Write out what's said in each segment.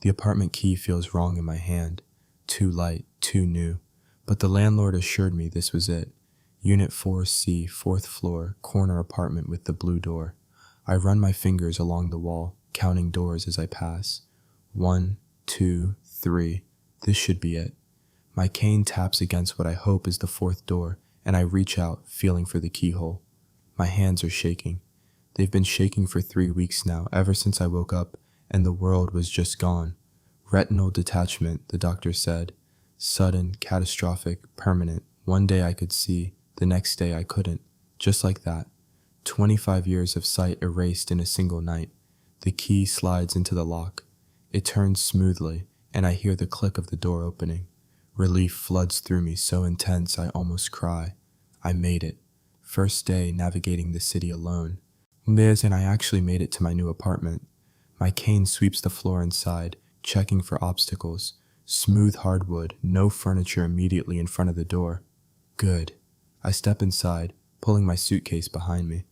The apartment key feels wrong in my hand. Too light, too new. But the landlord assured me this was it. Unit 4C, 4th floor, corner apartment with the blue door. I run my fingers along the wall, counting doors as I pass. 1, 2, 3. This should be it. My cane taps against what I hope is the 4th door, and I reach out, feeling for the keyhole. My hands are shaking. They've been shaking for 3 weeks now, ever since I woke up, and the world was just gone. Retinal detachment, the doctor said. Sudden, catastrophic, permanent. One day I could see, the next day I couldn't. Just like that. 25 years of sight erased in a single night. The key slides into the lock. It turns smoothly, and I hear the click of the door opening. Relief floods through me so intense I almost cry. I made it. First day navigating the city alone. Liz and I actually made it to my new apartment. My cane sweeps the floor inside, checking for obstacles. Smooth hardwood, no furniture immediately in front of the door. Good. I step inside, pulling my suitcase behind me.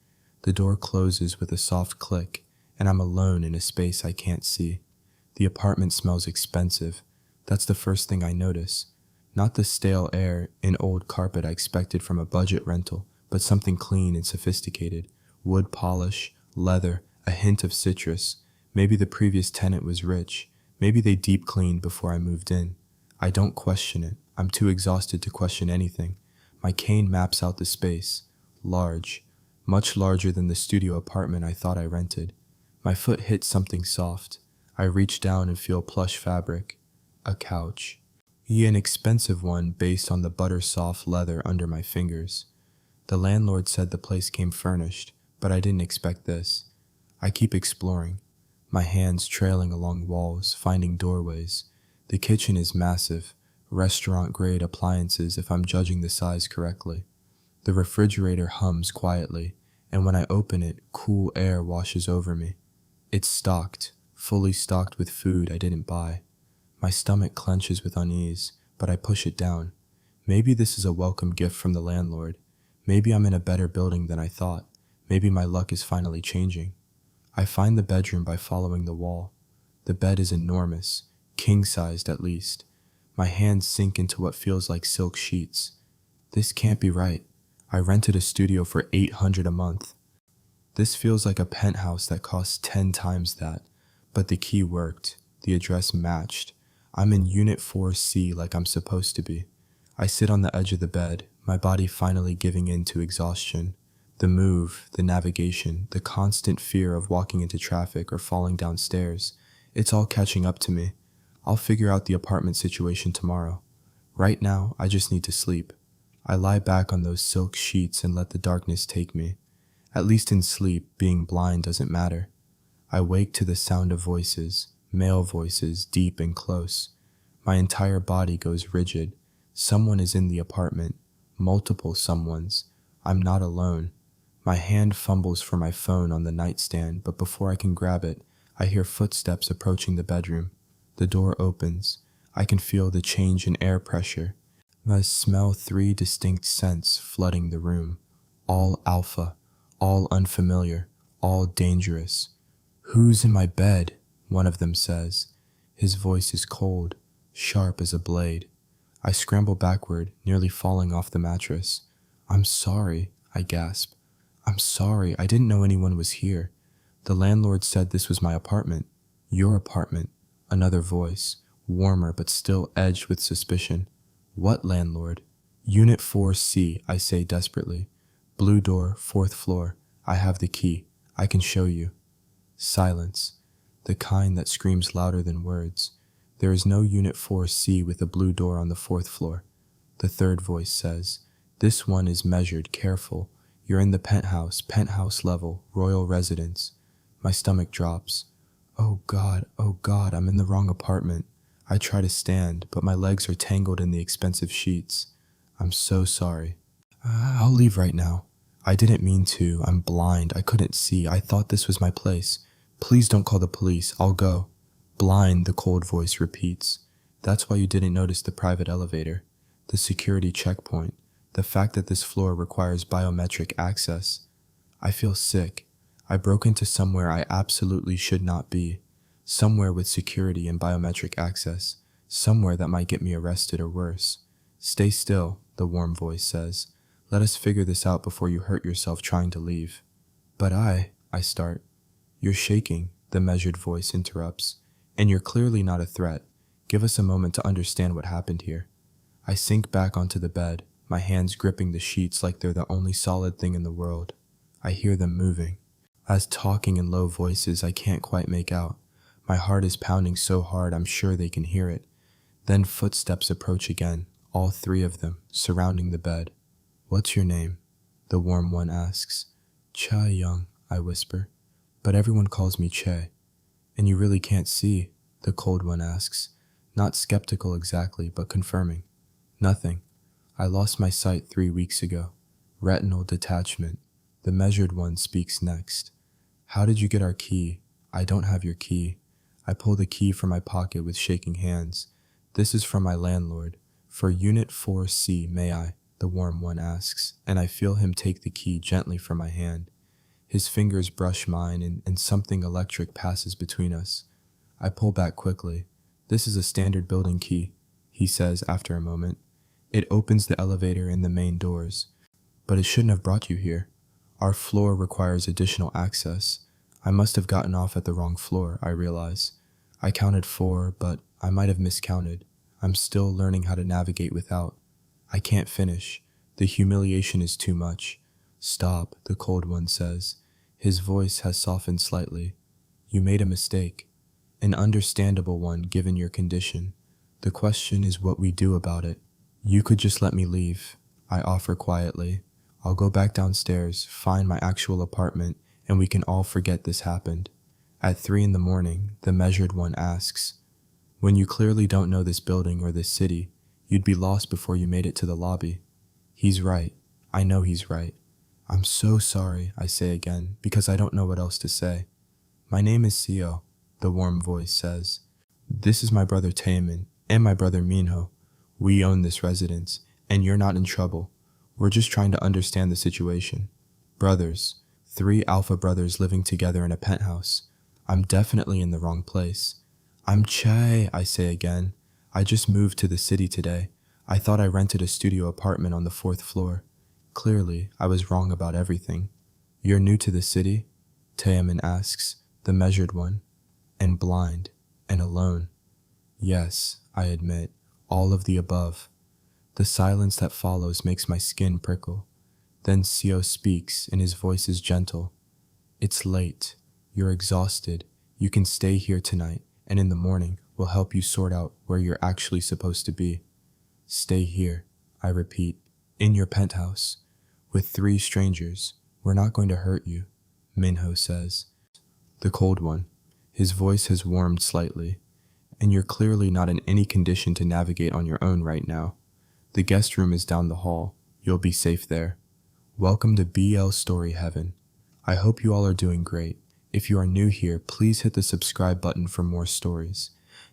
The door closes with a soft click, and I'm alone in a space I can't see. The apartment smells expensive. That's the first thing I notice. Not the stale air and old carpet I expected from a budget rental, but something clean and sophisticated. Wood polish, leather, a hint of citrus. Maybe the previous tenant was rich. Maybe they deep cleaned before I moved in. I don't question it. I'm too exhausted to question anything. My cane maps out the space. Large. Much larger than the studio apartment I thought I rented. My foot hits something soft. I reach down and feel plush fabric. A couch. An expensive one based on the butter-soft leather under my fingers. The landlord said the place came furnished, but I didn't expect this. I keep exploring, my hands trailing along walls, finding doorways. The kitchen is massive, restaurant-grade appliances if I'm judging the size correctly. The refrigerator hums quietly, and when I open it, cool air washes over me. It's stocked, fully stocked with food I didn't buy. My stomach clenches with unease, but I push it down. Maybe this is a welcome gift from the landlord. Maybe I'm in a better building than I thought. Maybe my luck is finally changing. I find the bedroom by following the wall. The bed is enormous, king-sized at least. My hands sink into what feels like silk sheets. This can't be right. I rented a studio for $800 a month. This feels like a penthouse that costs 10 times that. But the key worked. The address matched. I'm in Unit 4C like I'm supposed to be. I sit on the edge of the bed, my body finally giving in to exhaustion. The move, the navigation, the constant fear of walking into traffic or falling downstairs, it's all catching up to me. I'll figure out the apartment situation tomorrow. Right now, I just need to sleep. I lie back on those silk sheets and let the darkness take me. At least in sleep, being blind doesn't matter. I wake to the sound of voices, male voices, deep and close. My entire body goes rigid. Someone is in the apartment. Multiple someones. I'm not alone. My hand fumbles for my phone on the nightstand, but before I can grab it, I hear footsteps approaching the bedroom. The door opens. I can feel the change in air pressure. I smell 3 distinct scents flooding the room. All alpha, all unfamiliar, all dangerous. "Who's in my bed?" one of them says. His voice is cold, sharp as a blade. I scramble backward, nearly falling off the mattress. "I'm sorry," I gasp. "I'm sorry, I didn't know anyone was here. The landlord said this was my apartment." "Your apartment," another voice, warmer but still edged with suspicion. "What landlord?" "Unit 4C, I say desperately. Blue door, 4th floor. I have the key. I can show you." Silence, the kind that screams louder than words. There is no Unit 4C with a blue door on the 4th floor. The third voice says, "This one is measured, careful. You're in the penthouse level, royal residence." My stomach drops. Oh God, I'm in the wrong apartment. I try to stand, but my legs are tangled in the expensive sheets. I'm so sorry. I'll leave right now. I didn't mean to. I'm blind. I couldn't see. I thought this was my place. Please don't call the police. I'll go. Blind, the cold voice repeats. That's why you didn't notice the private elevator, the security checkpoint, the fact that this floor requires biometric access. I feel sick. I broke into somewhere I absolutely should not be. Somewhere with security and biometric access. Somewhere that might get me arrested or worse. Stay still, the warm voice says. Let us figure this out before you hurt yourself trying to leave. But I start. You're shaking, the measured voice interrupts. And you're clearly not a threat. Give us a moment to understand what happened here. I sink back onto the bed, my hands gripping the sheets like they're the only solid thing in the world. I hear them moving. As talking in low voices I can't quite make out. My heart is pounding so hard I'm sure they can hear it. Then footsteps approach again, all three of them, surrounding the bed. What's your name? The warm one asks. Cha Young, I whisper. But everyone calls me Che. And you really can't see? The cold one asks. Not skeptical exactly, but confirming. Nothing. I lost my sight 3 weeks ago. Retinal detachment. The measured one speaks next. How did you get our key? I don't have your key. I pull the key from my pocket with shaking hands. This is from my landlord. For Unit 4C, may I? The warm one asks, and I feel him take the key gently from my hand. His fingers brush mine and something electric passes between us. I pull back quickly. This is a standard building key, he says after a moment. It opens the elevator and the main doors. But it shouldn't have brought you here. Our floor requires additional access. I must have gotten off at the wrong floor, I realize. I counted 4, but I might have miscounted. I'm still learning how to navigate without. I can't finish. The humiliation is too much. Stop, the cold one says. His voice has softened slightly. You made a mistake. An understandable one given your condition. The question is what we do about it. You could just let me leave, I offer quietly. I'll go back downstairs, find my actual apartment, and we can all forget this happened. At 3 in the morning, the measured one asks, when you clearly don't know this building or this city, you'd be lost before you made it to the lobby. He's right. I know he's right. I'm so sorry, I say again, because I don't know what else to say. My name is Seo, the warm voice says. This is my brother Taemin and my brother Minho. We own this residence, and you're not in trouble. We're just trying to understand the situation. Brothers, 3 alpha brothers living together in a penthouse. I'm definitely in the wrong place. I'm Che, I say again. I just moved to the city today. I thought I rented a studio apartment on the 4th floor. Clearly, I was wrong about everything. You're new to the city? Taemin asks, the measured one. And blind. And alone. Yes, I admit, all of the above. The silence that follows makes my skin prickle. Then Seo speaks, and his voice is gentle. It's late. You're exhausted. You can stay here tonight, and in the morning, we'll help you sort out where you're actually supposed to be. Stay here, I repeat, in your penthouse, with 3 strangers. We're not going to hurt you, Minho says. The cold one. His voice has warmed slightly. And you're clearly not in any condition to navigate on your own right now. The guest room is down the hall. You'll be safe there. Welcome to BL Story Heaven. I hope you all are doing great. If you are new here, please hit the subscribe button for more stories.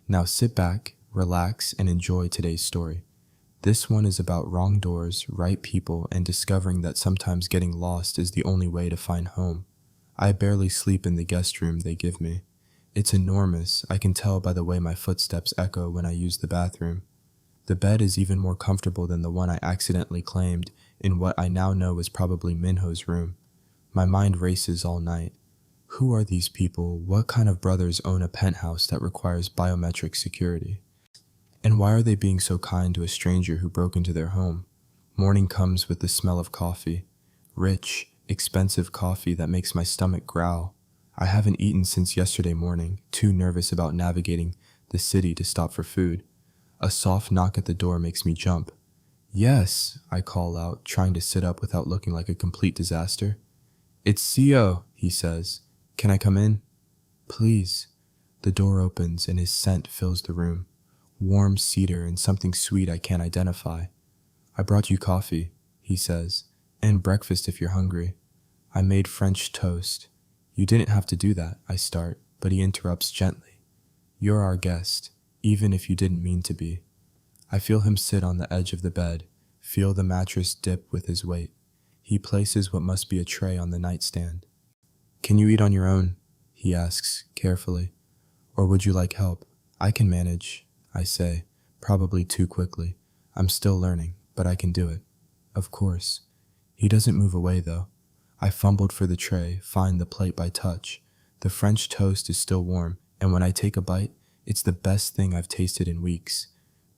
Now sit back, relax, and enjoy today's story. This one is about wrong doors, right people, and discovering that sometimes getting lost is the only way to find home. I barely sleep in the guest room they give me. It's enormous. I can tell by the way my footsteps echo when I use the bathroom. The bed is even more comfortable than the one I accidentally claimed in what I now know is probably Minho's room. My mind races all night. Who are these people? What kind of brothers own a penthouse that requires biometric security? And why are they being so kind to a stranger who broke into their home? Morning comes with the smell of coffee. Rich, expensive coffee that makes my stomach growl. I haven't eaten since yesterday morning, too nervous about navigating the city to stop for food. A soft knock at the door makes me jump. Yes, I call out, trying to sit up without looking like a complete disaster. It's Seo, he says. Can I come in? Please. The door opens and his scent fills the room. Warm cedar and something sweet I can't identify. I brought you coffee, he says, and breakfast if you're hungry. I made French toast. You didn't have to do that, I start, but he interrupts gently. You're our guest, even if you didn't mean to be. I feel him sit on the edge of the bed, feel the mattress dip with his weight. He places what must be a tray on the nightstand. Can you eat on your own? He asks, carefully. Or would you like help? I can manage, I say, probably too quickly. I'm still learning, but I can do it. Of course. He doesn't move away, though. I fumbled for the tray, find the plate by touch. The French toast is still warm, and when I take a bite, it's the best thing I've tasted in weeks.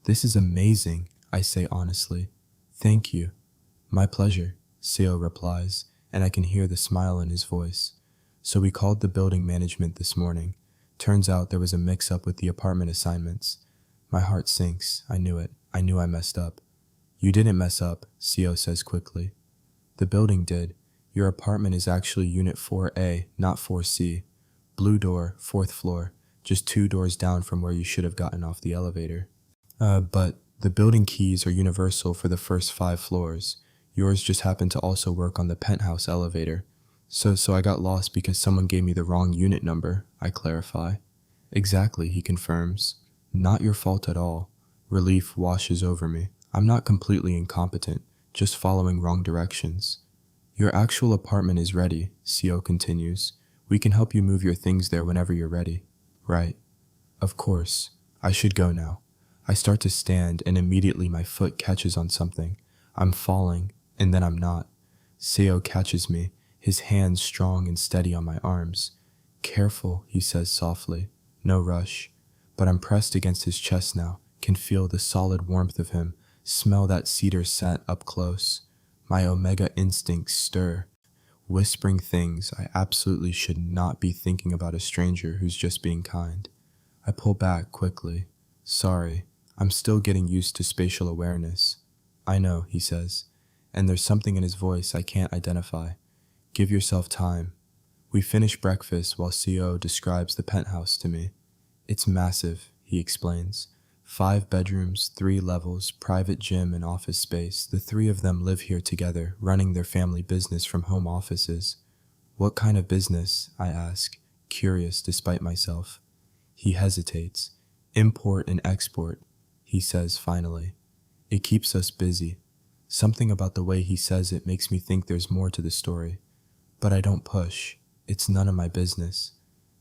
This is amazing, I say honestly. Thank you. My pleasure, Seo replies, and I can hear the smile in his voice. So we called the building management this morning. Turns out there was a mix-up with the apartment assignments. My heart sinks. I knew it. I knew I messed up. You didn't mess up, Seo says quickly. The building did. Your apartment is actually Unit 4A, not 4C. Blue door, 4th floor, just 2 doors down from where you should have gotten off the elevator. But the building keys are universal for the first 5 floors. Yours just happened to also work on the penthouse elevator. So I got lost because someone gave me the wrong unit number, I clarify. Exactly, he confirms. Not your fault at all. Relief washes over me. I'm not completely incompetent, just following wrong directions. Your actual apartment is ready, Seo continues. We can help you move your things there whenever you're ready. Right. Of course. I should go now. I start to stand and immediately my foot catches on something. I'm falling, and then I'm not. Seo catches me, his hands strong and steady on my arms. Careful, he says softly. No rush. But I'm pressed against his chest now, can feel the solid warmth of him, smell that cedar scent up close. My omega instincts stir, whispering things I absolutely should not be thinking about a stranger who's just being kind. I pull back quickly. Sorry, I'm still getting used to spatial awareness. I know, he says, and there's something in his voice I can't identify. Give yourself time. We finish breakfast while Seo describes the penthouse to me. It's massive, he explains. 5 bedrooms, 3 levels, private gym and office space. The 3 of them live here together, running their family business from home offices. What kind of business? I ask, curious despite myself. He hesitates. Import and export, he says finally. It keeps us busy. Something about the way he says it makes me think there's more to the story. But I don't push. It's none of my business.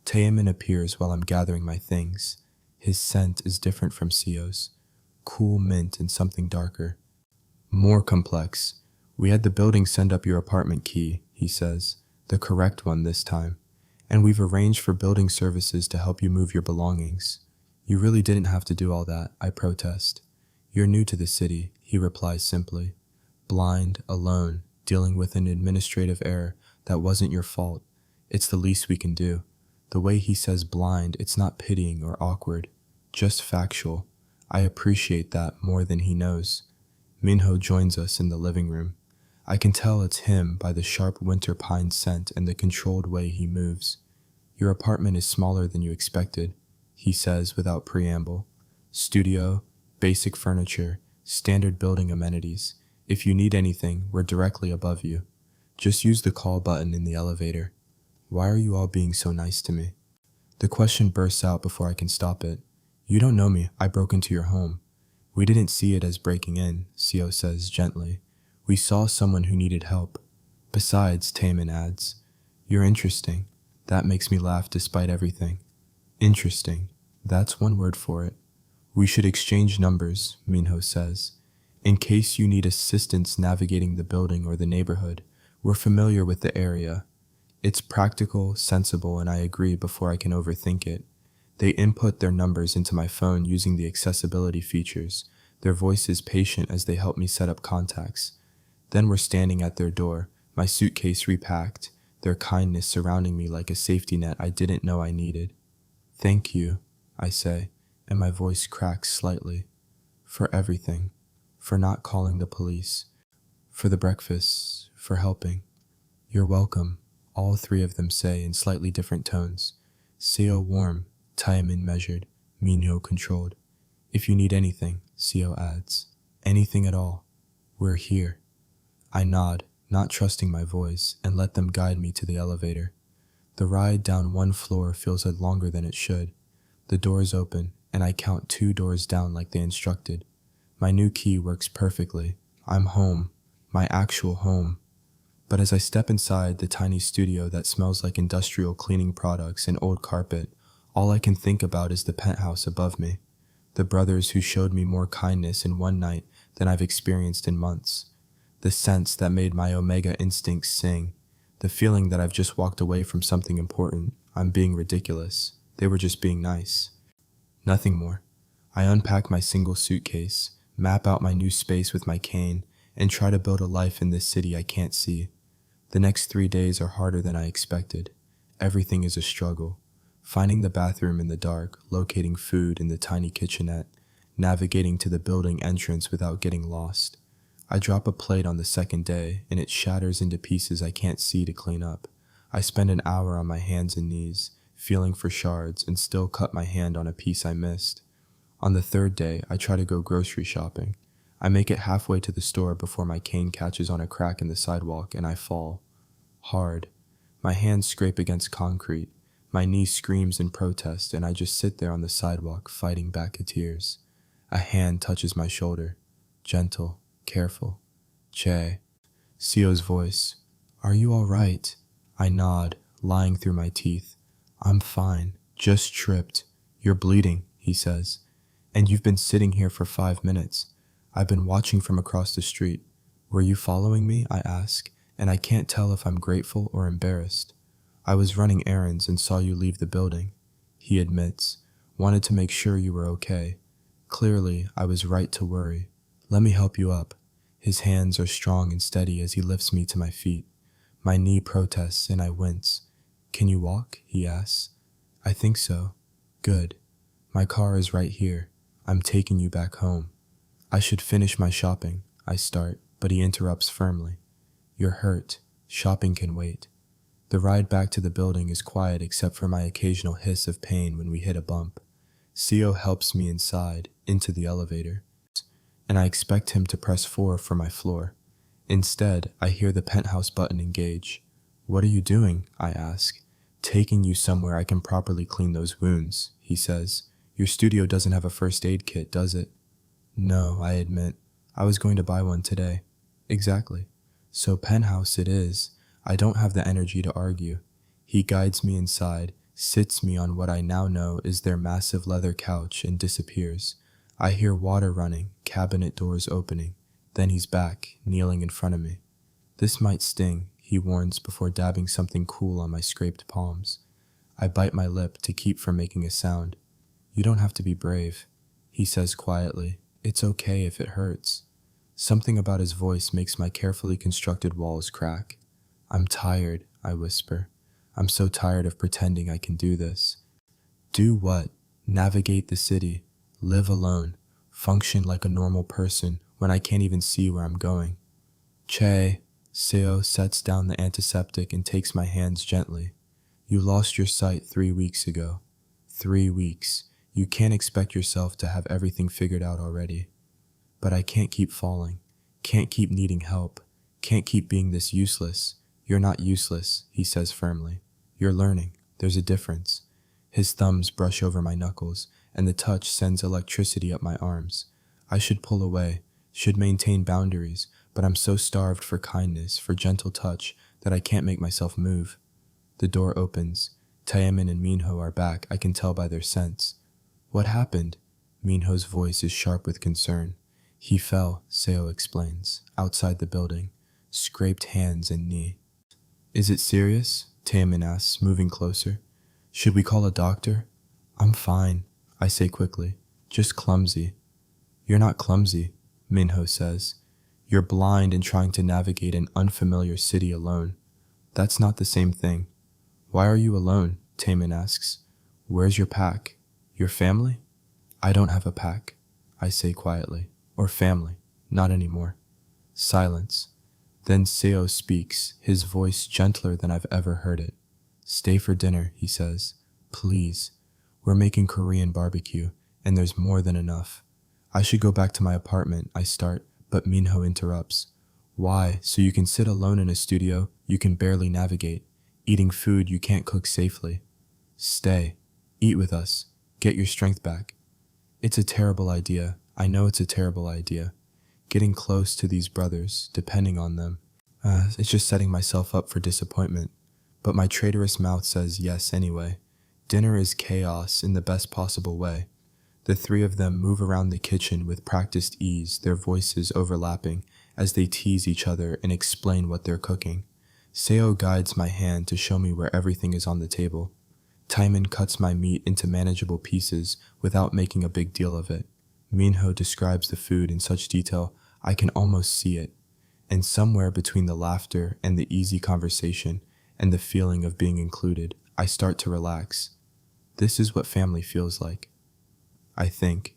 Taemin appears while I'm gathering my things. His scent is different from Seo's. Cool mint and something darker. More complex. We had the building send up your apartment key, he says. The correct one this time. And we've arranged for building services to help you move your belongings. You really didn't have to do all that, I protest. You're new to the city, he replies simply. Blind, alone, dealing with an administrative error that wasn't your fault. It's the least we can do. The way he says blind, it's not pitying or awkward, just factual. I appreciate that more than he knows. Minho joins us in the living room. I can tell it's him by the sharp winter pine scent and the controlled way he moves. Your apartment is smaller than you expected, he says without preamble. Studio, basic furniture, standard building amenities. If you need anything, we're directly above you. Just use the call button in the elevator. Why are you all being so nice to me? The question bursts out before I can stop it. You don't know me. I broke into your home. We didn't see it as breaking in, Seo says gently. We saw someone who needed help. Besides, Taemin adds, you're interesting. That makes me laugh despite everything. Interesting. That's one word for it. We should exchange numbers, Minho says. In case you need assistance navigating the building or the neighborhood, we're familiar with the area. It's practical, sensible, and I agree before I can overthink it. They input their numbers into my phone using the accessibility features, their voices patient as they help me set up contacts. Then we're standing at their door, my suitcase repacked, their kindness surrounding me like a safety net I didn't know I needed. Thank you, I say, and my voice cracks slightly. For everything. For not calling the police. For the breakfast. For helping. You're welcome, all 3 of them say in slightly different tones. Seo warm, Taemin measured, Minho controlled. If you need anything, Seo adds. Anything at all. We're here. I nod, not trusting my voice, and let them guide me to the elevator. The ride down 1 floor feels longer than it should. The doors open, and I count 2 doors down like they instructed. My new key works perfectly. I'm home. My actual home. But as I step inside the tiny studio that smells like industrial cleaning products and old carpet, All I can think about is the penthouse above me, the brothers who showed me more kindness in one night than I've experienced in months, the sense that made my omega instincts sing, the feeling that I've just walked away from something important. I'm being ridiculous. They were just being nice. Nothing more. I unpack my single suitcase, map out my new space with my cane, and try to build a life in this city I can't see. The next 3 days are harder than I expected. Everything is a struggle. Finding the bathroom in the dark, locating food in the tiny kitchenette, navigating to the building entrance without getting lost. I drop a plate on the second day, and it shatters into pieces I can't see to clean up. I spend an hour on my hands and knees, feeling for shards, and still cut my hand on a piece I missed. On the third day, I try to go grocery shopping. I make it halfway to the store before my cane catches on a crack in the sidewalk and I fall. Hard. My hands scrape against concrete. My knee screams in protest and I just sit there on the sidewalk fighting back the tears. A hand touches my shoulder. Gentle, careful. Che. Sio's voice. Are you all right? I nod, lying through my teeth. I'm fine. Just tripped. You're bleeding, he says. And you've been sitting here for 5 minutes. I've been watching from across the street. Were you following me? I ask, and I can't tell if I'm grateful or embarrassed. I was running errands and saw you leave the building. He admits, wanted to make sure you were okay. Clearly, I was right to worry. Let me help you up. His hands are strong and steady as he lifts me to my feet. My knee protests and I wince. Can you walk? He asks. I think so. Good. My car is right here. I'm taking you back home. I should finish my shopping, I start, but he interrupts firmly. You're hurt. Shopping can wait. The ride back to the building is quiet except for my occasional hiss of pain when we hit a bump. Sio helps me inside, into the elevator, and I expect him to press 4 for my floor. Instead, I hear the penthouse button engage. What are you doing? I ask. Taking you somewhere I can properly clean those wounds, he says. Your studio doesn't have a first aid kit, does it? No, I admit. I was going to buy one today. Exactly. So penthouse it is. I don't have the energy to argue. He guides me inside, sits me on what I now know is their massive leather couch, and disappears. I hear water running, cabinet doors opening. Then he's back, kneeling in front of me. This might sting, he warns before dabbing something cool on my scraped palms. I bite my lip to keep from making a sound. You don't have to be brave, he says quietly. It's okay if it hurts. Something about his voice makes my carefully constructed walls crack. I'm tired, I whisper. I'm so tired of pretending I can do this. Do what? Navigate the city, live alone, function like a normal person when I can't even see where I'm going. Che, Seo sets down the antiseptic and takes my hands gently. You lost your sight 3 weeks ago. 3 weeks. You can't expect yourself to have everything figured out already. But I can't keep falling, can't keep needing help, can't keep being this useless. You're not useless, he says firmly. You're learning. There's a difference. His thumbs brush over my knuckles, and the touch sends electricity up my arms. I should pull away, should maintain boundaries, but I'm so starved for kindness, for gentle touch, that I can't make myself move. The door opens. Taemin and Minho are back, I can tell by their scents. What happened? Minho's voice is sharp with concern. He fell, Seo explains, outside the building, scraped hands and knee. Is it serious? Taemin asks, moving closer. Should we call a doctor? I'm fine, I say quickly. Just clumsy. You're not clumsy, Minho says. You're blind and trying to navigate an unfamiliar city alone. That's not the same thing. Why are you alone? Taemin asks. Where's your pack? Your family? I don't have a pack, I say quietly. Or family. Not anymore. Silence. Then Seo speaks, his voice gentler than I've ever heard it. Stay for dinner, he says. Please. We're making Korean barbecue, and there's more than enough. I should go back to my apartment, I start, but Minho interrupts. Why? So you can sit alone in a studio you can barely navigate, eating food you can't cook safely. Stay. Eat with us. Get your strength back. It's a terrible idea. I know it's a terrible idea. Getting close to these brothers, depending on them. It's just setting myself up for disappointment. But my traitorous mouth says yes anyway. Dinner is chaos in the best possible way. The three of them move around the kitchen with practiced ease, their voices overlapping as they tease each other and explain what they're cooking. Seo guides my hand to show me where everything is on the table. Taiman cuts my meat into manageable pieces without making a big deal of it. Minho describes the food in such detail I can almost see it. And somewhere between the laughter and the easy conversation and the feeling of being included, I start to relax. This is what family feels like. I think.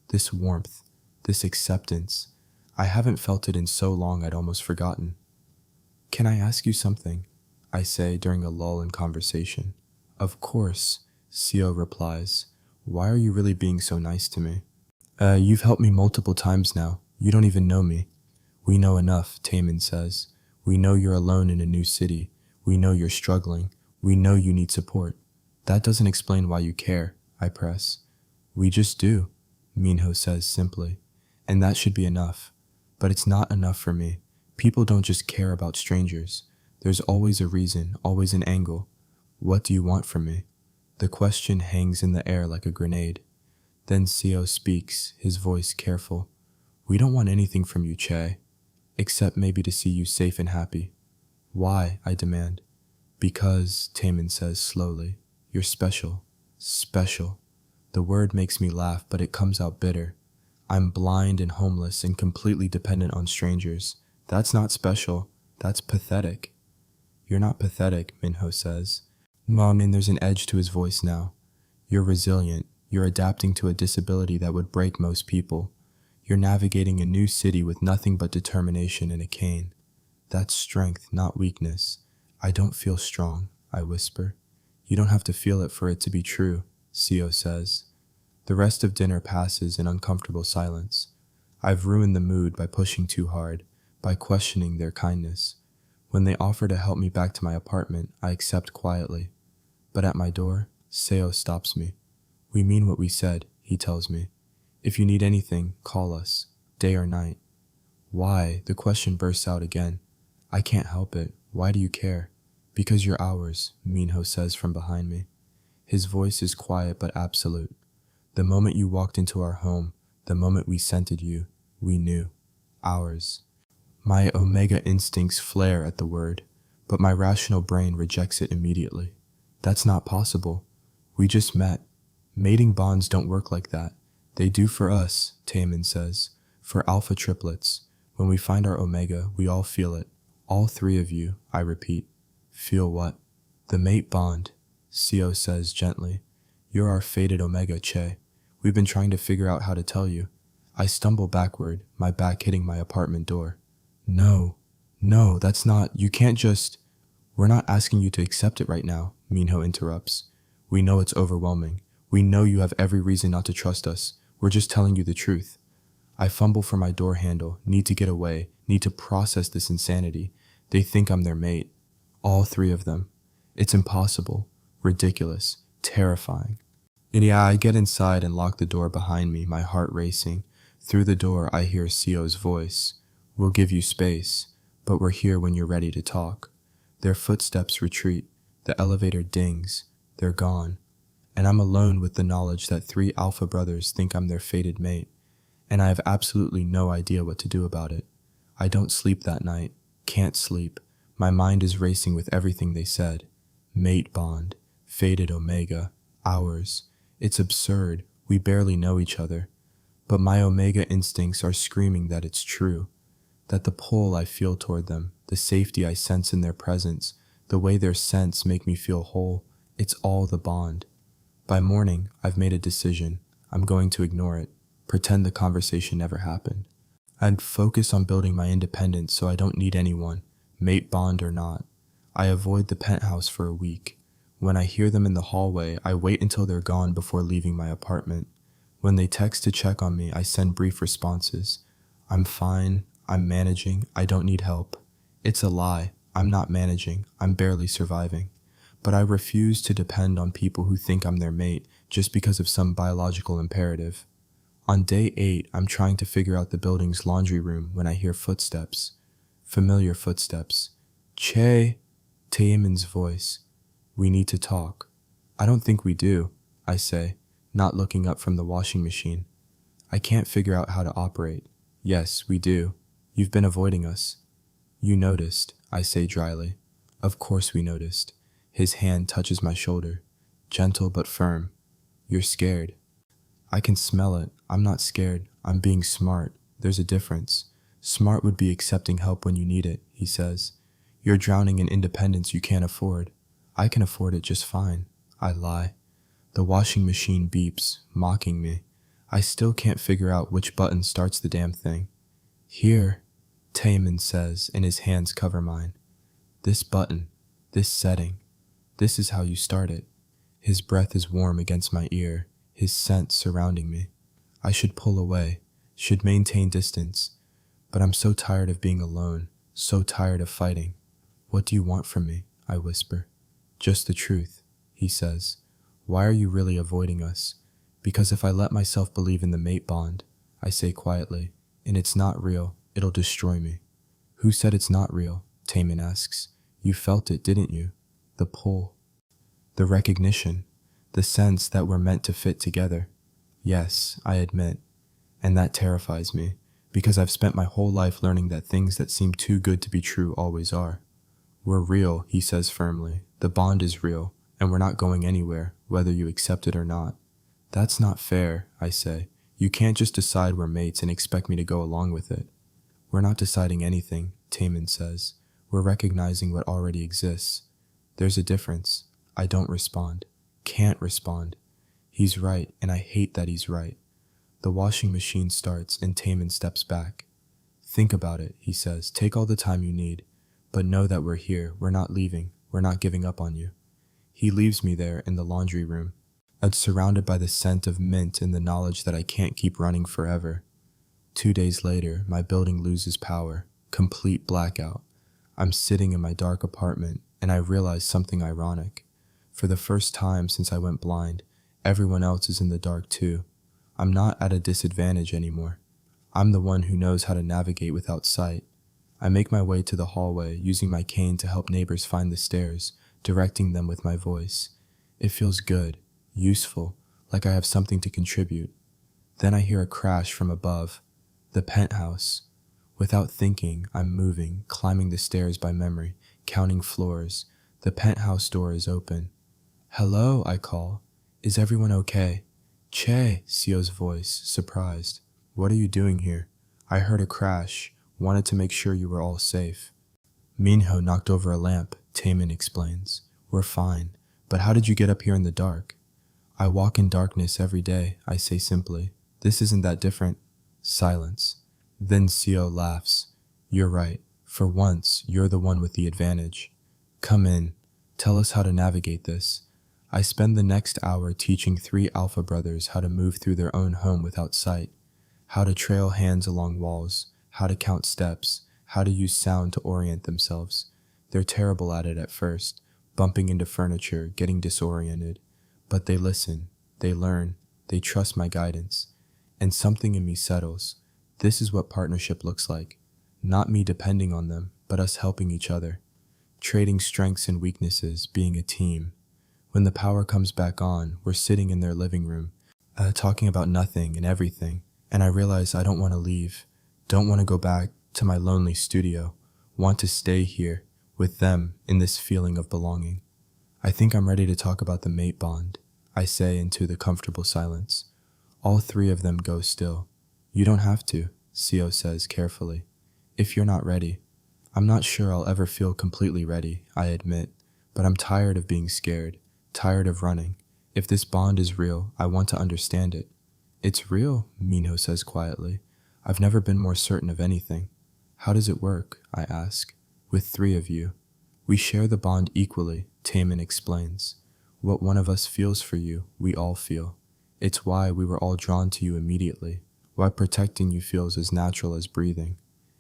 This warmth, this acceptance. I haven't felt it in so long I'd almost forgotten. Can I ask you something? I say during a lull in conversation. Of course, Seo replies. Why are you really being so nice to me? You've helped me multiple times now. You don't even know me. We know enough, Taemin says. We know you're alone in a new city. We know you're struggling. We know you need support. That doesn't explain why you care, I press. We just do, Minho says simply. And that should be enough. But it's not enough for me. People don't just care about strangers. There's always a reason, always an angle. What do you want from me? The question hangs in the air like a grenade. Then Seo speaks, his voice careful. We don't want anything from you, Che, except maybe to see you safe and happy. Why? I demand. Because, Taemin says slowly, you're special. Special. The word makes me laugh, but it comes out bitter. I'm blind and homeless and completely dependent on strangers. That's not special. That's pathetic. You're not pathetic, Minho says. And there's an edge to his voice now. You're resilient. You're adapting to a disability that would break most people. You're navigating a new city with nothing but determination and a cane. That's strength, not weakness. I don't feel strong, I whisper. You don't have to feel it for it to be true, Seo says. The rest of dinner passes in uncomfortable silence. I've ruined the mood by pushing too hard, by questioning their kindness. When they offer to help me back to my apartment, I accept quietly. But at my door, Seo stops me. We mean what we said, he tells me. If you need anything, call us, day or night. Why? The question bursts out again. I can't help it. Why do you care? Because you're ours, Minho says from behind me. His voice is quiet but absolute. The moment you walked into our home, the moment we scented you, we knew. Ours. My omega instincts flare at the word, but my rational brain rejects it immediately. That's not possible. We just met. Mating bonds don't work like that. They do for us, Taemin says. For alpha triplets. When we find our omega, we all feel it. All three of you, I repeat. Feel what? The mate bond, Seo says gently. You're our fated omega, Che. We've been trying to figure out how to tell you. I stumble backward, my back hitting my apartment door. No, that's not, you can't just... We're not asking you to accept it right now, Minho interrupts. We know it's overwhelming. We know you have every reason not to trust us. We're just telling you the truth. I fumble for my door handle, need to get away, need to process this insanity. They think I'm their mate. All three of them. It's impossible, ridiculous, terrifying. And yeah, I get inside and lock the door behind me, my heart racing. Through the door, I hear Seo's voice. We'll give you space, but we're here when you're ready to talk. Their footsteps retreat. The elevator dings. They're gone. And I'm alone with the knowledge that three alpha brothers think I'm their fated mate. And I have absolutely no idea what to do about it. I don't sleep that night. Can't sleep. My mind is racing with everything they said. Mate bond. Fated omega. Ours. It's absurd. We barely know each other. But my omega instincts are screaming that it's true. That the pull I feel toward them, the safety I sense in their presence, the way their scents make me feel whole, it's all the bond. By morning, I've made a decision. I'm going to ignore it. Pretend the conversation never happened. I'd focus on building my independence so I don't need anyone, mate bond or not. I avoid the penthouse for a week. When I hear them in the hallway, I wait until they're gone before leaving my apartment. When they text to check on me, I send brief responses. I'm fine. I'm managing. I don't need help. It's a lie. I'm not managing. I'm barely surviving. But I refuse to depend on people who think I'm their mate just because of some biological imperative. On day 8, I'm trying to figure out the building's laundry room when I hear footsteps. Familiar footsteps. Che, Taemin's voice. We need to talk. I don't think we do, I say, not looking up from the washing machine. I can't figure out how to operate. Yes, we do. You've been avoiding us. You noticed, I say dryly. Of course we noticed. His hand touches my shoulder, gentle but firm. You're scared. I can smell it. I'm not scared. I'm being smart. There's a difference. Smart would be accepting help when you need it, he says. You're drowning in independence you can't afford. I can afford it just fine. I lie. The washing machine beeps, mocking me. I still can't figure out which button starts the damn thing. Here, Taemin says, and his hands cover mine. This button, this setting, this is how you start it. His breath is warm against my ear, his scent surrounding me. I should pull away, should maintain distance, but I'm so tired of being alone, so tired of fighting. What do you want from me? I whisper. Just the truth, he says. Why are you really avoiding us? Because if I let myself believe in the mate bond, I say quietly, and it's not real, it'll destroy me. Who said it's not real? Taemin asks. You felt it, didn't you? The pull. The recognition. The sense that we're meant to fit together. Yes, I admit. And that terrifies me, because I've spent my whole life learning that things that seem too good to be true always are. We're real, he says firmly. The bond is real, and we're not going anywhere, whether you accept it or not. That's not fair, I say. You can't just decide we're mates and expect me to go along with it. We're not deciding anything, Taemin says. We're recognizing what already exists. There's a difference. I don't respond. Can't respond. He's right, and I hate that he's right. The washing machine starts, and Taemin steps back. Think about it, he says. Take all the time you need. But know that we're here. We're not leaving. We're not giving up on you. He leaves me there in the laundry room, surrounded by the scent of mint and the knowledge that I can't keep running forever. 2 days later, my building loses power. Complete blackout. I'm sitting in my dark apartment, and I realize something ironic. For the first time since I went blind, everyone else is in the dark too. I'm not at a disadvantage anymore. I'm the one who knows how to navigate without sight. I make my way to the hallway, using my cane to help neighbors find the stairs, directing them with my voice. It feels good, useful, like I have something to contribute. Then I hear a crash from above. The penthouse. Without thinking, I'm moving, climbing the stairs by memory, counting floors. The penthouse door is open. Hello, I call. Is everyone okay? Che, Sio's voice, surprised. What are you doing here? I heard a crash. Wanted to make sure you were all safe. Minho knocked over a lamp, Taemin explains. We're fine, but how did you get up here in the dark? I walk in darkness every day, I say simply. This isn't that different. Silence. Then Sio laughs. You're right. For once, you're the one with the advantage. Come in. Tell us how to navigate this. I spend the next hour teaching 3 alpha brothers how to move through their own home without sight, how to trail hands along walls, how to count steps, how to use sound to orient themselves. They're terrible at it at first, bumping into furniture, getting disoriented. But they listen, they learn, they trust my guidance. And something in me settles. This is what partnership looks like. Not me depending on them, but us helping each other. Trading strengths and weaknesses, being a team. When the power comes back on, we're sitting in their living room, talking about nothing and everything. And I realize I don't want to leave. Don't want to go back to my lonely studio. Want to stay here with them in this feeling of belonging. I think I'm ready to talk about the mate bond, I say into the comfortable silence. All 3 of them go still. You don't have to, Sio says carefully. If you're not ready. I'm not sure I'll ever feel completely ready, I admit, but I'm tired of being scared, tired of running. If this bond is real, I want to understand it. It's real, Minho says quietly. I've never been more certain of anything. How does it work? I ask. With 3 of you. We share the bond equally, Taemin explains. What one of us feels for you, we all feel. It's why we were all drawn to you immediately, why protecting you feels as natural as breathing.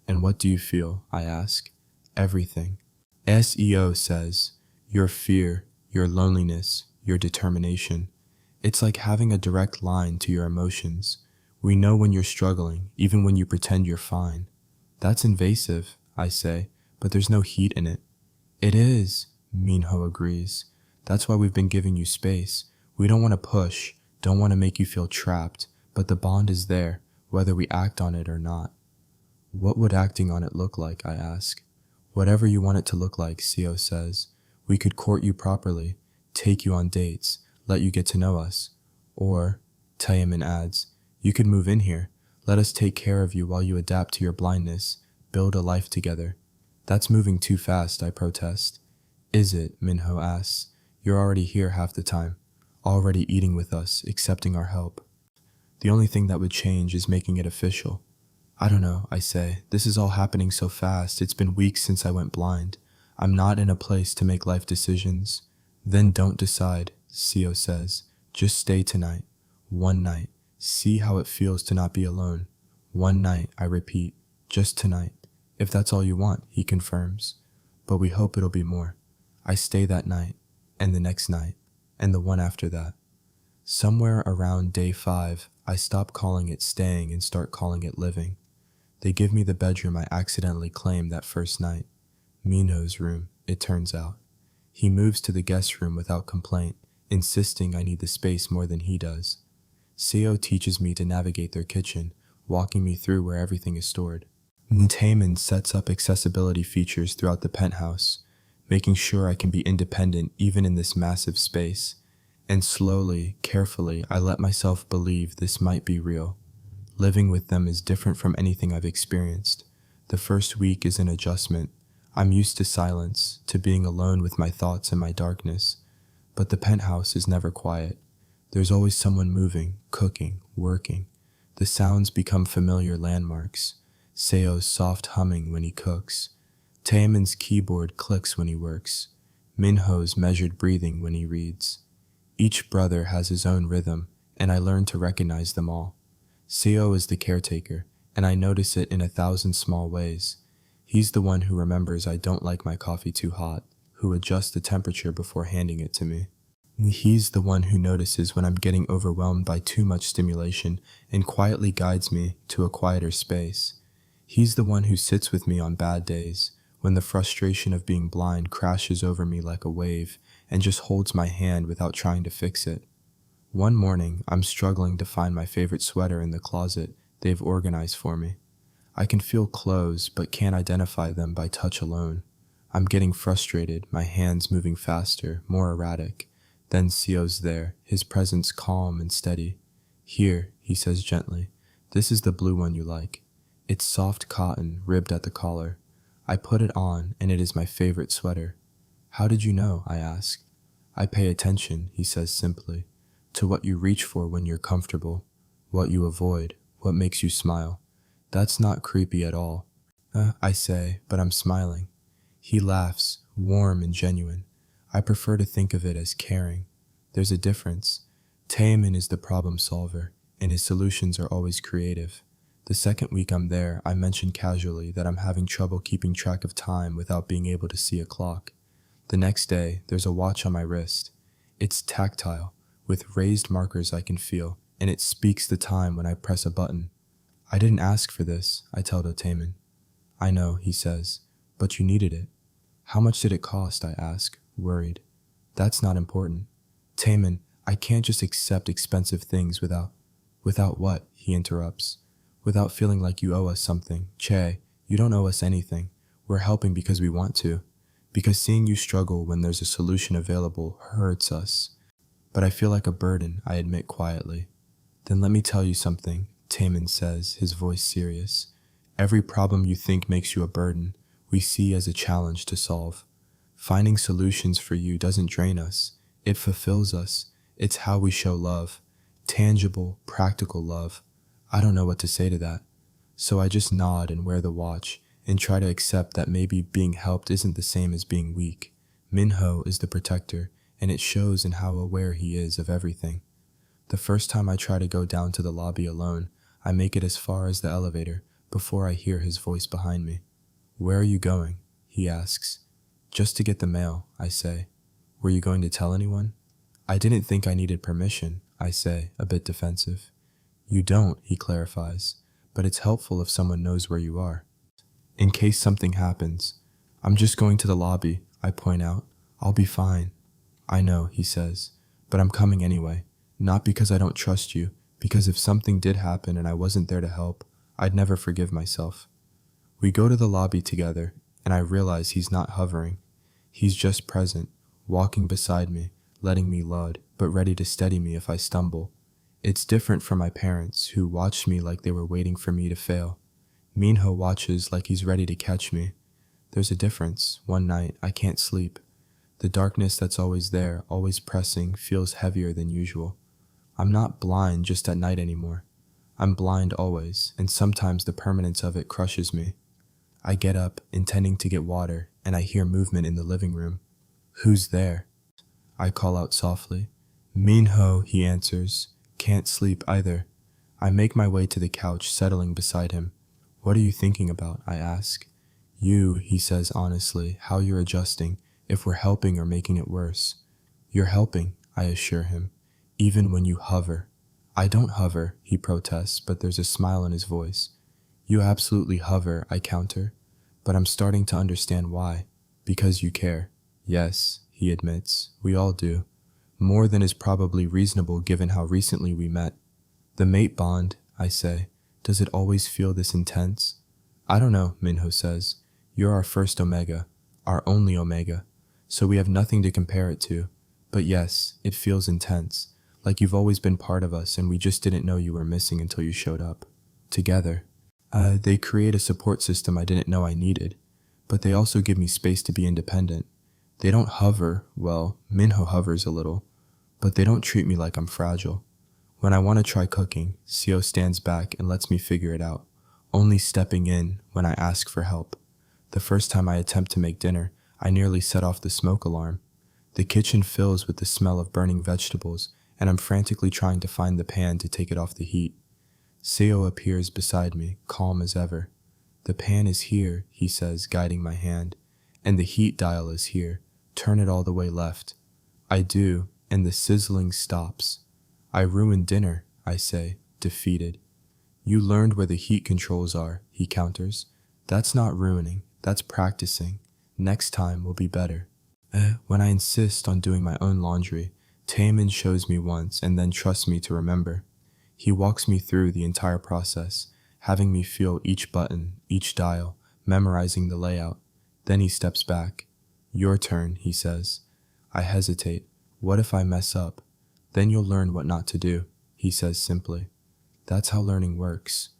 And what do you feel? I ask. Everything. SEO says, your fear, your loneliness, your determination. It's like having a direct line to your emotions. We know when you're struggling, even when you pretend you're fine. That's invasive, I say, but there's no heat in it. It is, Minho agrees. That's why we've been giving you space. We don't want to push, don't want to make you feel trapped, but the bond is there, whether we act on it or not. What would acting on it look like, I ask. Whatever you want it to look like, Co says. We could court you properly, take you on dates, let you get to know us. Or, Tayaman adds, you could move in here, let us take care of you while you adapt to your blindness, build a life together. That's moving too fast, I protest. Is it? Minho asks. You're already here half the time, already eating with us, accepting our help. The only thing that would change is making it official. I don't know, I say. This is all happening so fast. It's been weeks since I went blind. I'm not in a place to make life decisions. Then don't decide, Co says. Just stay tonight. One night. See how it feels to not be alone. One night, I repeat. Just tonight. If that's all you want, he confirms. But we hope it'll be more. I stay that night, and the next night, and the one after that. Somewhere around day 5, I stop calling it staying and start calling it living. They give me the bedroom I accidentally claimed that first night. Minho's room, it turns out. He moves to the guest room without complaint, insisting I need the space more than he does. Co teaches me to navigate their kitchen, walking me through where everything is stored. Taemin sets up accessibility features throughout the penthouse, making sure I can be independent even in this massive space. And slowly, carefully, I let myself believe this might be real. Living with them is different from anything I've experienced. The first week is an adjustment. I'm used to silence, to being alone with my thoughts and my darkness. But the penthouse is never quiet. There's always someone moving, cooking, working. The sounds become familiar landmarks. Seo's soft humming when he cooks. Taemin's keyboard clicks when he works. Minho's measured breathing when he reads. Each brother has his own rhythm, and I learn to recognize them all. Seo is the caretaker, and I notice it in 1,000 small ways. He's the one who remembers I don't like my coffee too hot, who adjusts the temperature before handing it to me. He's the one who notices when I'm getting overwhelmed by too much stimulation and quietly guides me to a quieter space. He's the one who sits with me on bad days, when the frustration of being blind crashes over me like a wave and just holds my hand without trying to fix it. One morning, I'm struggling to find my favorite sweater in the closet they've organized for me. I can feel clothes, but can't identify them by touch alone. I'm getting frustrated, my hands moving faster, more erratic. Then Seo's there, his presence calm and steady. Here, he says gently, this is the blue one you like. It's soft cotton, ribbed at the collar. I put it on, and it is my favorite sweater. How did you know? I ask. I pay attention, he says simply, to what you reach for when you're comfortable, what you avoid, what makes you smile. That's not creepy at all. I say, but I'm smiling. He laughs, warm and genuine. I prefer to think of it as caring. There's a difference. Taemin is the problem solver, and his solutions are always creative. The second week I'm there, I mention casually that I'm having trouble keeping track of time without being able to see a clock. The next day, there's a watch on my wrist. It's tactile, with raised markers I can feel, and it speaks the time when I press a button. I didn't ask for this, I tell Taemin. I know, he says, but you needed it. How much did it cost, I ask, worried. That's not important. Taemin, I can't just accept expensive things without what, he interrupts. Without feeling like you owe us something. Che, you don't owe us anything. We're helping because we want to. Because seeing you struggle when there's a solution available hurts us. But I feel like a burden, I admit quietly. Then let me tell you something, Taemin says, his voice serious. Every problem you think makes you a burden, we see as a challenge to solve. Finding solutions for you doesn't drain us. It fulfills us. It's how we show love. Tangible, practical love. I don't know what to say to that. So I just nod and wear the watch and try to accept that maybe being helped isn't the same as being weak. Minho is the protector, and it shows in how aware he is of everything. The first time I try to go down to the lobby alone, I make it as far as the elevator before I hear his voice behind me. Where are you going? He asks. Just to get the mail, I say. Were you going to tell anyone? I didn't think I needed permission, I say, a bit defensive. You don't, he clarifies, but it's helpful if someone knows where you are. In case something happens. I'm just going to the lobby, I point out. I'll be fine. I know, he says, but I'm coming anyway. Not because I don't trust you, because if something did happen and I wasn't there to help, I'd never forgive myself. We go to the lobby together, and I realize he's not hovering. He's just present, walking beside me, letting me load, but ready to steady me if I stumble. It's different from my parents, who watched me like they were waiting for me to fail. Minho watches like he's ready to catch me. There's a difference. One night, I can't sleep. The darkness that's always there, always pressing, feels heavier than usual. I'm not blind just at night anymore. I'm blind always, and sometimes the permanence of it crushes me. I get up, intending to get water, and I hear movement in the living room. Who's there? I call out softly. Minho, he answers. Can't sleep either. I make my way to the couch, settling beside him. What are you thinking about? I ask. You, he says honestly, how you're adjusting, if we're helping or making it worse. You're helping, I assure him, even when you hover. I don't hover, he protests, but there's a smile in his voice. You absolutely hover, I counter, but I'm starting to understand why. Because you care. Yes, he admits, we all do. More than is probably reasonable given how recently we met. The mate bond, I say, does it always feel this intense? I don't know, Minho says. You're our first Omega, our only Omega, so we have nothing to compare it to. But yes, it feels intense, like you've always been part of us and we just didn't know you were missing until you showed up. Together. They create a support system I didn't know I needed, but they also give me space to be independent. They don't hover, well, Minho hovers a little, but they don't treat me like I'm fragile. When I want to try cooking, Sio stands back and lets me figure it out, only stepping in when I ask for help. The first time I attempt to make dinner, I nearly set off the smoke alarm. The kitchen fills with the smell of burning vegetables, and I'm frantically trying to find the pan to take it off the heat. Seo appears beside me, calm as ever. The pan is here, he says, guiding my hand, and the heat dial is here. Turn it all the way left. I do, and the sizzling stops. I ruined dinner, I say, defeated. You learned where the heat controls are, he counters. That's not ruining, that's practicing. Next time will be better. When I insist on doing my own laundry, Taemin shows me once and then trusts me to remember. He walks me through the entire process, having me feel each button, each dial, memorizing the layout. Then he steps back. Your turn, he says. I hesitate. What if I mess up? Then you'll learn what not to do, he says simply. That's how learning works.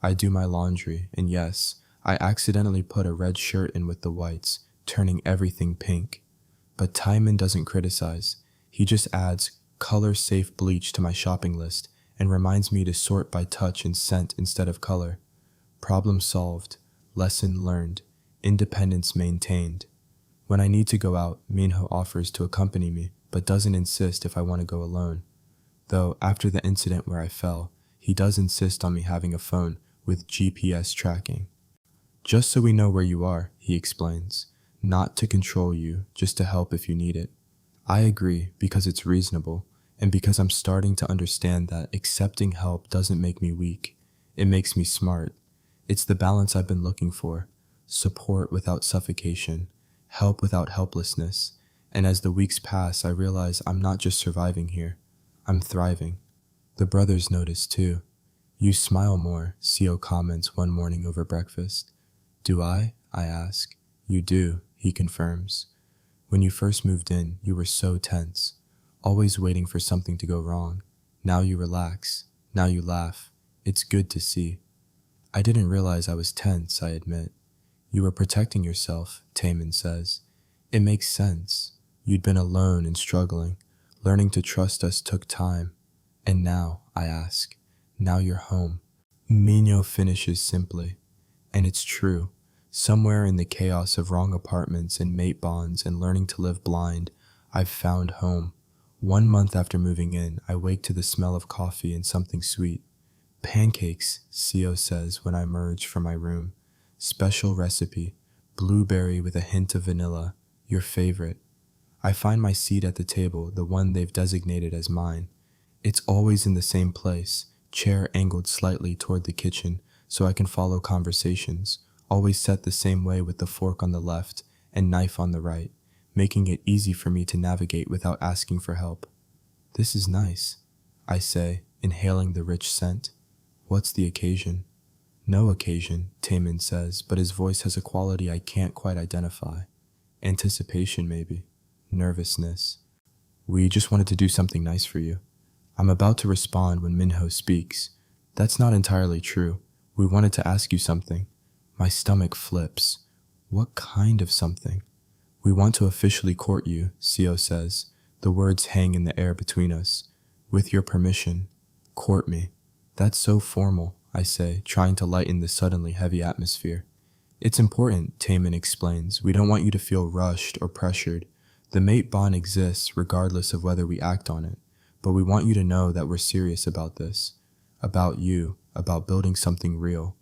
I do my laundry, and yes, I accidentally put a red shirt in with the whites, turning everything pink. But Timon doesn't criticize. He just adds color-safe bleach to my shopping list and reminds me to sort by touch and scent instead of color. Problem solved. Lesson learned. Independence maintained. When I need to go out, Minho offers to accompany me, but doesn't insist if I want to go alone. Though, after the incident where I fell, he does insist on me having a phone with GPS tracking. Just so we know where you are, he explains. Not to control you, just to help if you need it. I agree because it's reasonable, and because I'm starting to understand that accepting help doesn't make me weak. It makes me smart. It's the balance I've been looking for. Support without suffocation. Help without helplessness. And as the weeks pass, I realize I'm not just surviving here. I'm thriving. The brothers notice too. You smile more, Sio comments one morning over breakfast. Do I? I ask. You do, he confirms. When you first moved in, you were so tense, always waiting for something to go wrong. Now you relax. Now you laugh. It's good to see. I didn't realize I was tense, I admit. You were protecting yourself, Taemin says. It makes sense. You'd been alone and struggling. Learning to trust us took time. And now, I ask, now you're home. Minho finishes simply. And it's true. Somewhere in the chaos of wrong apartments and mate bonds and learning to live blind, I've found home. 1 month after moving in, I wake to the smell of coffee and something sweet. Pancakes, Sio says when I emerge from my room. Special recipe, blueberry with a hint of vanilla, your favorite. I find my seat at the table, the one they've designated as mine. It's always in the same place, chair angled slightly toward the kitchen so I can follow conversations, always set the same way with the fork on the left and knife on the right. making it easy for me to navigate without asking for help. This is nice, I say, inhaling the rich scent. What's the occasion? No occasion, Taemin says, but his voice has a quality I can't quite identify. Anticipation, maybe. Nervousness. We just wanted to do something nice for you. I'm about to respond when Minho speaks. That's not entirely true. We wanted to ask you something. My stomach flips. What kind of something? We want to officially court you, Seo says. The words hang in the air between us. With your permission, court me. That's so formal, I say, trying to lighten the suddenly heavy atmosphere. It's important, Taemin explains. We don't want you to feel rushed or pressured. The mate bond exists regardless of whether we act on it, but we want you to know that we're serious about this, about you, about building something real.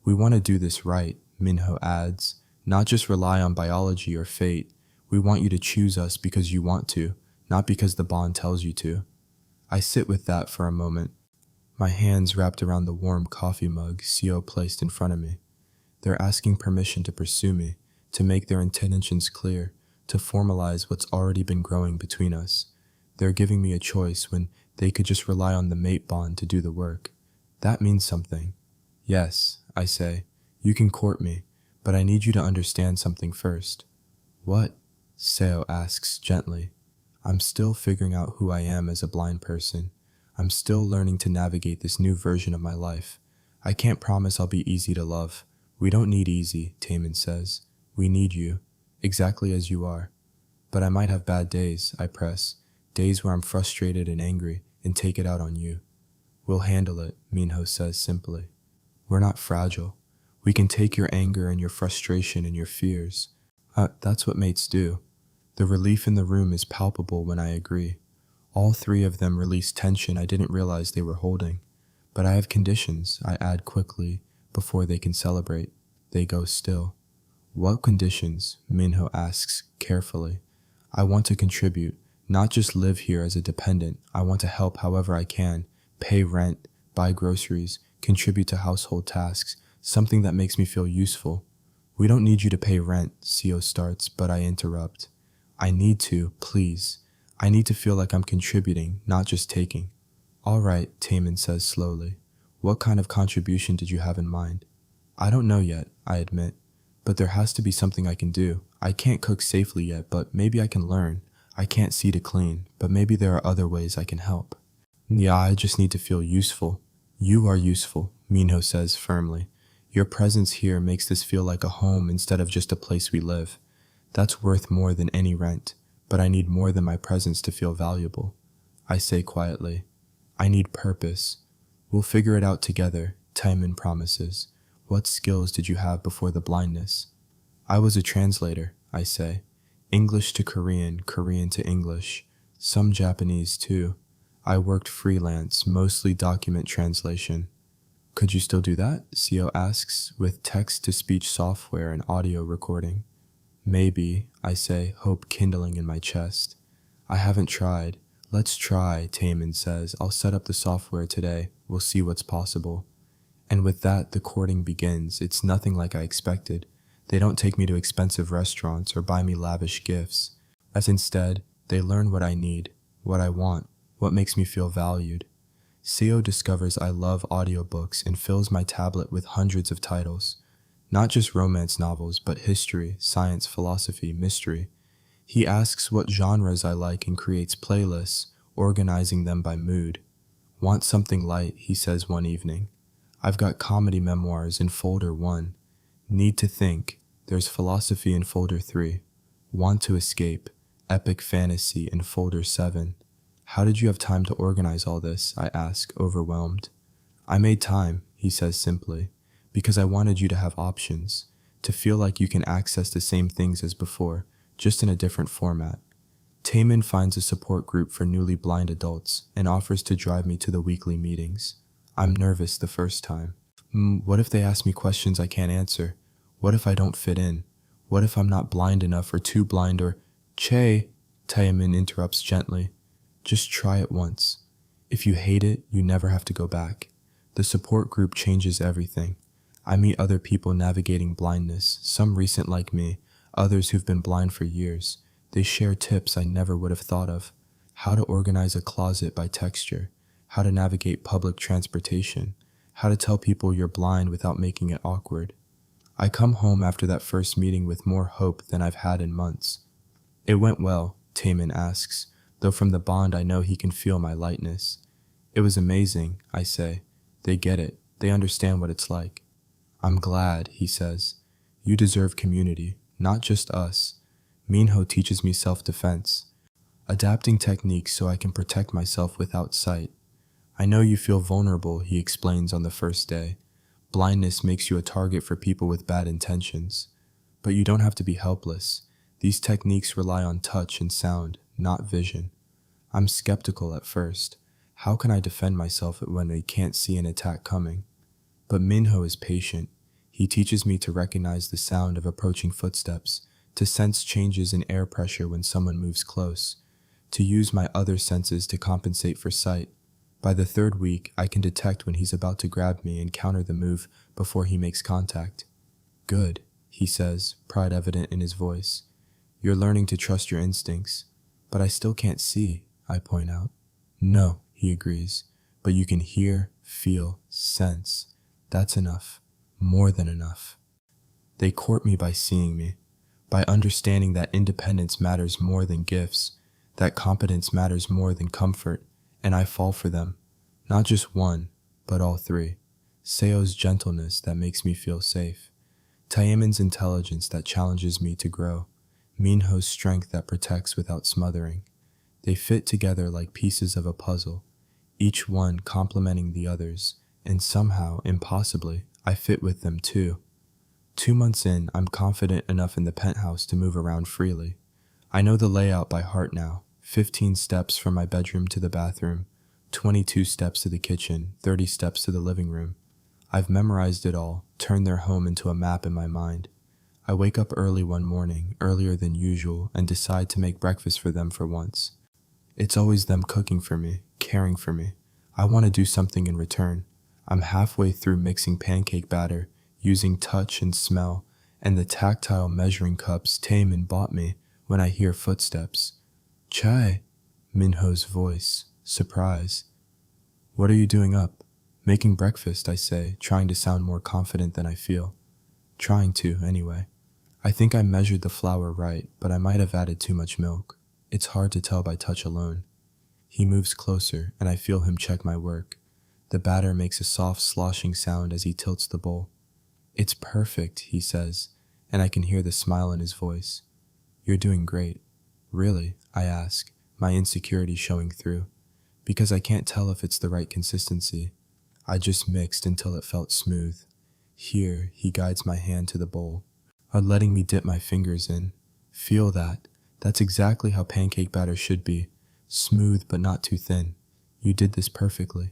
We want to do this right, Minho adds, not just rely on biology or fate. We want you to choose us because you want to, not because the bond tells you to. I sit with that for a moment, my hands wrapped around the warm coffee mug Seo placed in front of me. They're asking permission to pursue me, to make their intentions clear, to formalize what's already been growing between us. They're giving me a choice when they could just rely on the mate bond to do the work. That means something. Yes, I say, you can court me, but I need you to understand something first. What? Seo asks gently. I'm still figuring out who I am as a blind person. I'm still learning to navigate this new version of my life. I can't promise I'll be easy to love. We don't need easy, Taemin says. We need you, exactly as you are. But I might have bad days, I press, days where I'm frustrated and angry and take it out on you. We'll handle it, Minho says simply. We're not fragile. We can take your anger and your frustration and your fears. That's what mates do. The relief in the room is palpable when I agree. All three of them release tension I didn't realize they were holding. But I have conditions, I add quickly, before they can celebrate. They go still. What conditions? Minho asks carefully. I want to contribute, not just live here as a dependent. I want to help however I can, pay rent, buy groceries, contribute to household tasks, something that makes me feel useful. We don't need you to pay rent, Seo starts, but I interrupt. I need to, please. I need to feel like I'm contributing, not just taking. All right, Taemin says slowly. What kind of contribution did you have in mind? I don't know yet, I admit, but there has to be something I can do. I can't cook safely yet, but maybe I can learn. I can't see to clean, but maybe there are other ways I can help. Yeah, I just need to feel useful. You are useful, Minho says firmly. Your presence here makes this feel like a home instead of just a place we live. That's worth more than any rent, but I need more than my presence to feel valuable. I say quietly, I need purpose. We'll figure it out together, Taemin promises. What skills did you have before the blindness? I was a translator, I say. English to Korean, Korean to English. Some Japanese too. I worked freelance, mostly document translation. Could you still do that? Seo asks, with text-to-speech software and audio recording. Maybe, I say, hope kindling in my chest. I haven't tried. Let's try, Taemin says. I'll set up the software today. We'll see what's possible. And with that, the courting begins. It's nothing like I expected. They don't take me to expensive restaurants or buy me lavish gifts. As instead, they learn what I need, what I want, what makes me feel valued. Seo discovers I love audiobooks and fills my tablet with hundreds of titles. Not just romance novels, but history, science, philosophy, mystery. He asks what genres I like and creates playlists, organizing them by mood. Want something light, he says one evening. I've got comedy memoirs in folder 1. Need to think, there's philosophy in folder 3. Want to escape, epic fantasy in folder 7. How did you have time to organize all this? I ask, overwhelmed. I made time, he says simply, because I wanted you to have options, to feel like you can access the same things as before, just in a different format. Taemin finds a support group for newly blind adults and offers to drive me to the weekly meetings. I'm nervous the first time. What if they ask me questions I can't answer? What if I don't fit in? What if I'm not blind enough or too blind or... Che, Taemin interrupts gently. Just try it once. If you hate it, you never have to go back. The support group changes everything. I meet other people navigating blindness, some recent like me, others who've been blind for years. They share tips I never would have thought of: how to organize a closet by texture, how to navigate public transportation, how to tell people you're blind without making it awkward. I come home after that first meeting with more hope than I've had in months. It went well, Taman asks, though from the bond I know he can feel my lightness. It was amazing, I say. They get it. They understand what it's like. I'm glad, he says. You deserve community, not just us. Minho teaches me self-defense, adapting techniques so I can protect myself without sight. I know you feel vulnerable, he explains on the first day. Blindness makes you a target for people with bad intentions. But you don't have to be helpless. These techniques rely on touch and sound, not vision. I'm skeptical at first. How can I defend myself when I can't see an attack coming? But Minho is patient. He teaches me to recognize the sound of approaching footsteps, to sense changes in air pressure when someone moves close, to use my other senses to compensate for sight. By the third week, I can detect when he's about to grab me and counter the move before he makes contact. Good, he says, pride evident in his voice. You're learning to trust your instincts. But I still can't see, I point out. No, he agrees, but you can hear, feel, sense. That's enough. More than enough. They court me by seeing me, by understanding that independence matters more than gifts, that competence matters more than comfort, and I fall for them. Not just one, but all three. Seo's gentleness that makes me feel safe. Taemin's intelligence that challenges me to grow. Minho's strength that protects without smothering. They fit together like pieces of a puzzle, each one complementing the others, and somehow, impossibly, I fit with them too. 2 months in, I'm confident enough in the penthouse to move around freely. I know the layout by heart now. 15 steps from my bedroom to the bathroom, 22 steps to the kitchen, 30 steps to the living room. I've memorized it all, turned their home into a map in my mind. I wake up early one morning, earlier than usual, and decide to make breakfast for them for once. It's always them cooking for me, caring for me. I want to do something in return. I'm halfway through mixing pancake batter, using touch and smell, and the tactile measuring cups Taemin bought me when I hear footsteps. Chai, Minho's voice, surprise. What are you doing up? Making breakfast, I say, trying to sound more confident than I feel. Trying to, anyway. I think I measured the flour right, but I might have added too much milk. It's hard to tell by touch alone. He moves closer, and I feel him check my work. The batter makes a soft sloshing sound as he tilts the bowl. It's perfect, he says, and I can hear the smile in his voice. You're doing great. Really? I ask, my insecurity showing through. Because I can't tell if it's the right consistency. I just mixed until it felt smooth. Here, he guides my hand to the bowl, letting me dip my fingers in. Feel that. That's exactly how pancake batter should be. Smooth but not too thin. You did this perfectly.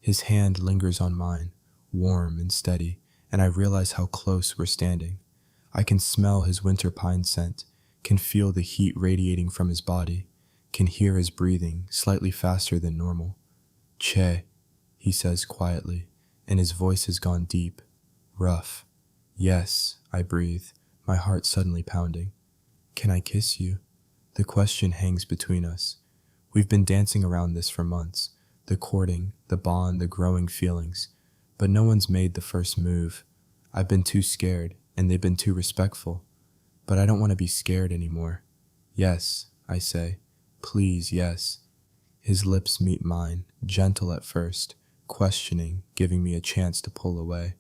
His hand lingers on mine, warm and steady, and I realize how close we're standing. I can smell his winter pine scent, can feel the heat radiating from his body, can hear his breathing slightly faster than normal. Che, he says quietly, and his voice has gone deep, rough. Yes, I breathe, my heart suddenly pounding. Can I kiss you? The question hangs between us. We've been dancing around this for months, the courting, the bond, the growing feelings, but no one's made the first move. I've been too scared, and they've been too respectful. But I don't want to be scared anymore. Yes, I say. Please, yes. His lips meet mine, gentle at first, questioning, giving me a chance to pull away.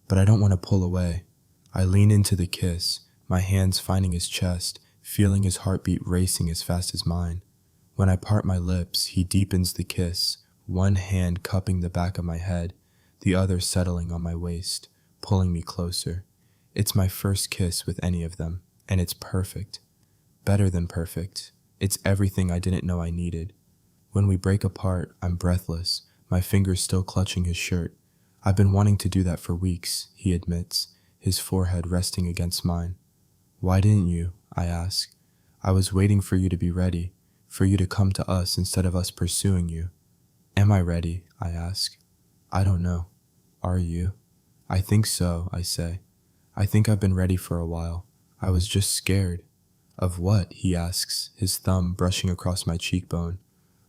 But I don't want to pull away. I lean into the kiss, my hands finding his chest, feeling his heartbeat racing as fast as mine. When I part my lips, he deepens the kiss, one hand cupping the back of my head, the other settling on my waist, pulling me closer. It's my first kiss with any of them, and it's perfect. Better than perfect. It's everything I didn't know I needed. When we break apart, I'm breathless, my fingers still clutching his shirt. I've been wanting to do that for weeks, he admits, his forehead resting against mine. Why didn't you? I ask. I was waiting for you to be ready, for you to come to us instead of us pursuing you. Am I ready? I ask. I don't know. Are you? I think so, I say. I think I've been ready for a while. I was just scared. Of what? He asks, his thumb brushing across my cheekbone.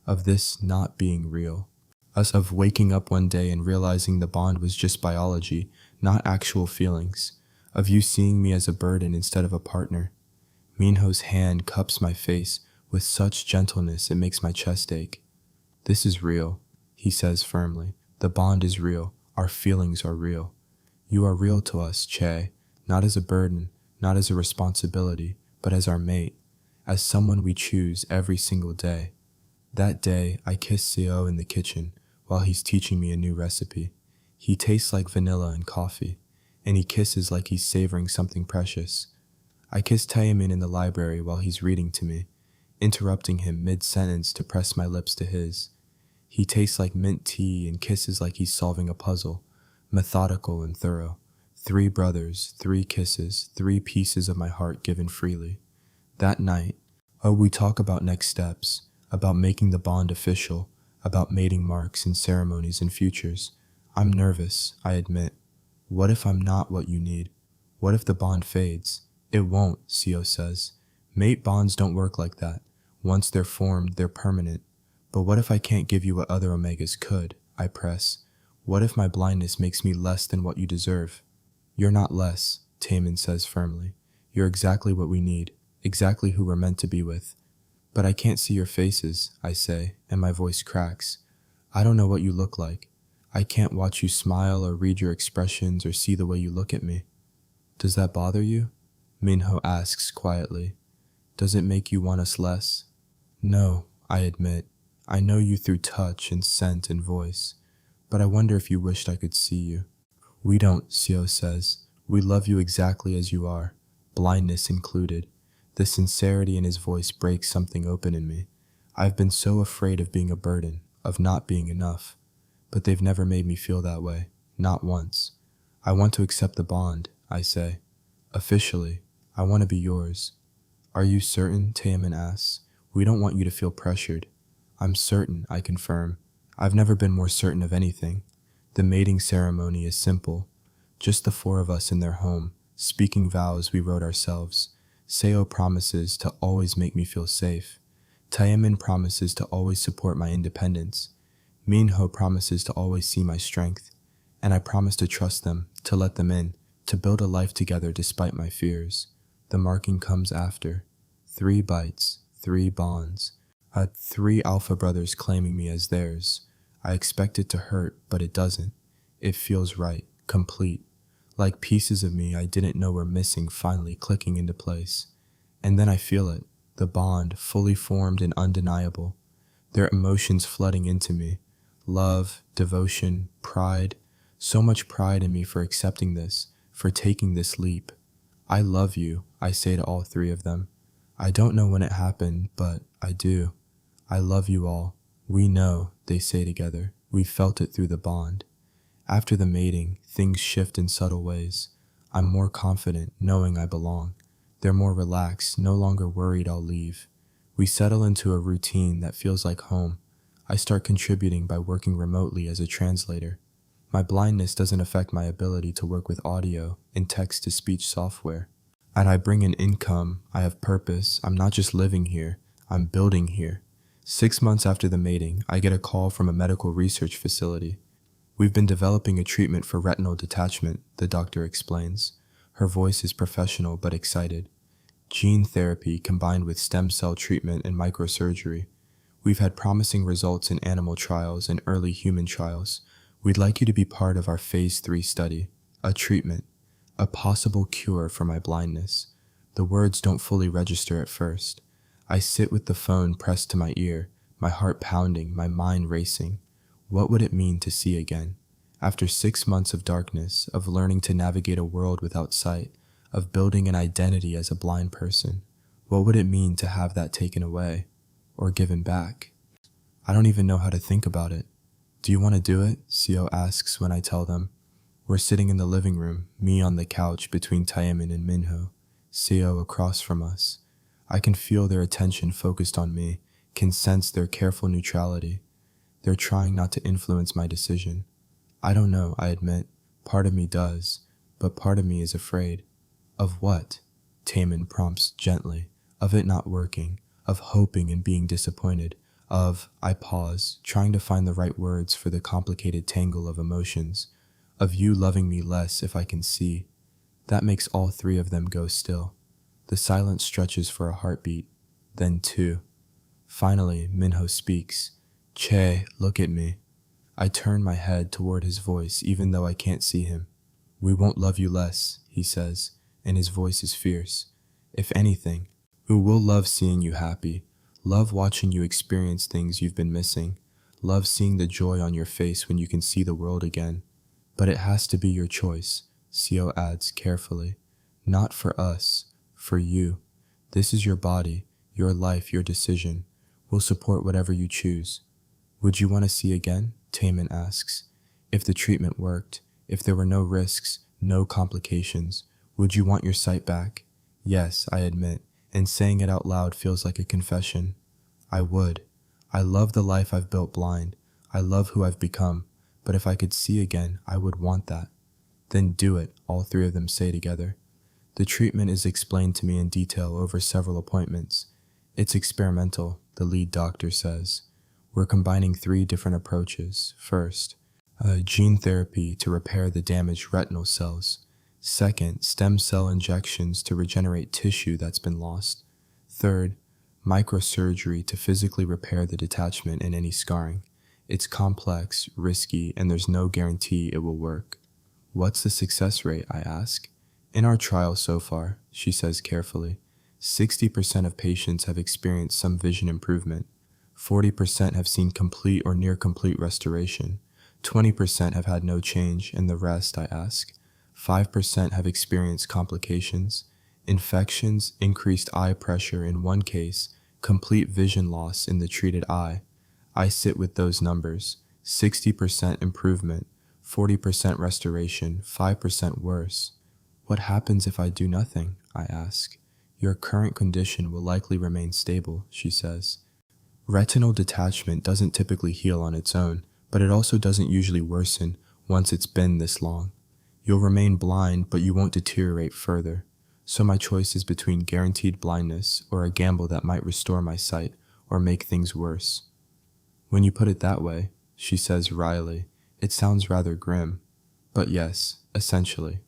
Of this not being real. Us of waking up one day and realizing the bond was just biology, not actual feelings. Of you seeing me as a burden instead of a partner. Minho's hand cups my face with such gentleness it makes my chest ache. This is real, he says firmly. The bond is real. Our feelings are real. You are real to us, Che, not as a burden, not as a responsibility, but as our mate, as someone we choose every single day. That day, I kiss Seo in the kitchen while he's teaching me a new recipe. He tastes like vanilla and coffee, and he kisses like he's savoring something precious. I kiss Taemin in the library while he's reading to me, interrupting him mid-sentence to press my lips to his. He tastes like mint tea and kisses like he's solving a puzzle, methodical and thorough. 3 brothers, 3 kisses, 3 pieces of my heart given freely. That night, we talk about next steps, about making the bond official, about mating marks and ceremonies and futures. I'm nervous, I admit. What if I'm not what you need? What if the bond fades? It won't, Seo says. Mate bonds don't work like that. Once they're formed, they're permanent. But what if I can't give you what other Omegas could? I press. What if my blindness makes me less than what you deserve? You're not less, Taemin says firmly. You're exactly what we need, exactly who we're meant to be with. But I can't see your faces, I say, and my voice cracks. I don't know what you look like. I can't watch you smile or read your expressions or see the way you look at me. Does that bother you? Minho asks quietly. Does it make you want us less? No, I admit. I know you through touch and scent and voice, but I wonder if you wished I could see you. We don't, Seo says. We love you exactly as you are, blindness included. The sincerity in his voice breaks something open in me. I've been so afraid of being a burden, of not being enough, but they've never made me feel that way, not once. I want to accept the bond, I say. Officially, I want to be yours. Are you certain? Taemin asks. We don't want you to feel pressured. I'm certain, I confirm. I've never been more certain of anything. The mating ceremony is simple. Just the 4 of us in their home, speaking vows we wrote ourselves. Seo promises to always make me feel safe. Taemin promises to always support my independence. Minho promises to always see my strength. And I promise to trust them, to let them in, to build a life together despite my fears. The marking comes after. 3 bites, 3 bonds. 3 alpha brothers claiming me as theirs. I expect it to hurt, but it doesn't. It feels right, complete. Like pieces of me I didn't know were missing finally clicking into place. And then I feel it, the bond, fully formed and undeniable. Their emotions flooding into me. Love, devotion, pride. So much pride in me for accepting this, for taking this leap. I love you, I say to all 3 of them. I don't know when it happened, but I do. I love you all. We know, they say together. We felt it through the bond. After the mating, things shift in subtle ways. I'm more confident, knowing I belong. They're more relaxed, no longer worried I'll leave. We settle into a routine that feels like home. I start contributing by working remotely as a translator. My blindness doesn't affect my ability to work with audio and text-to-speech software. And I bring in income, I have purpose, I'm not just living here, I'm building here. 6 months after the mating, I get a call from a medical research facility. We've been developing a treatment for retinal detachment, the doctor explains. Her voice is professional but excited. Gene therapy combined with stem cell treatment and microsurgery. We've had promising results in animal trials and early human trials. We'd like you to be part of our phase 3 study, a treatment, a possible cure for my blindness. The words don't fully register at first. I sit with the phone pressed to my ear, my heart pounding, my mind racing. What would it mean to see again? After 6 months of darkness, of learning to navigate a world without sight, of building an identity as a blind person, what would it mean to have that taken away, or given back? I don't even know how to think about it. Do you want to do it? Seo asks when I tell them. We're sitting in the living room, me on the couch between Taemin and Minho, Seo across from us. I can feel their attention focused on me, can sense their careful neutrality. They're trying not to influence my decision. I don't know, I admit. Part of me does, but part of me is afraid. Of what? Taemin prompts gently. of it not working, of hoping and being disappointed, I pause, trying to find the right words for the complicated tangle of emotions, of you loving me less if I can see. That makes all three of them go still. The silence stretches for a heartbeat, then two. Finally, Minho speaks. Che, look at me. I turn my head toward his voice even though I can't see him. We won't love you less, he says, and his voice is fierce. If anything, we will love seeing you happy, love watching you experience things you've been missing, love seeing the joy on your face when you can see the world again. But it has to be your choice, Sio adds carefully. Not for us, for you. This is your body, your life, your decision. We'll support whatever you choose. Would you want to see again? Taemin asks. If the treatment worked, if there were no risks, no complications, would you want your sight back? Yes, I admit, and saying it out loud feels like a confession. I would. I love the life I've built blind. I love who I've become. But if I could see again, I would want that. Then do it, all three of them say together. The treatment is explained to me in detail over several appointments. It's experimental, the lead doctor says. We're combining 3 different approaches. First, gene therapy to repair the damaged retinal cells. Second, stem cell injections to regenerate tissue that's been lost. Third, microsurgery to physically repair the detachment and any scarring. It's complex, risky, and there's no guarantee it will work. What's the success rate, I ask? In our trial so far, she says carefully, 60% of patients have experienced some vision improvement. 40% have seen complete or near complete restoration. 20% have had no change, and the rest, I ask. 5% have experienced complications, infections, increased eye pressure in one case, complete vision loss in the treated eye. I sit with those numbers, 60% improvement, 40% restoration, 5% worse. What happens if I do nothing? I ask. Your current condition will likely remain stable, she says. Retinal detachment doesn't typically heal on its own, but it also doesn't usually worsen once it's been this long. You'll remain blind, but you won't deteriorate further. So my choice is between guaranteed blindness or a gamble that might restore my sight or make things worse. When you put it that way, she says wryly, it sounds rather grim. But yes, essentially.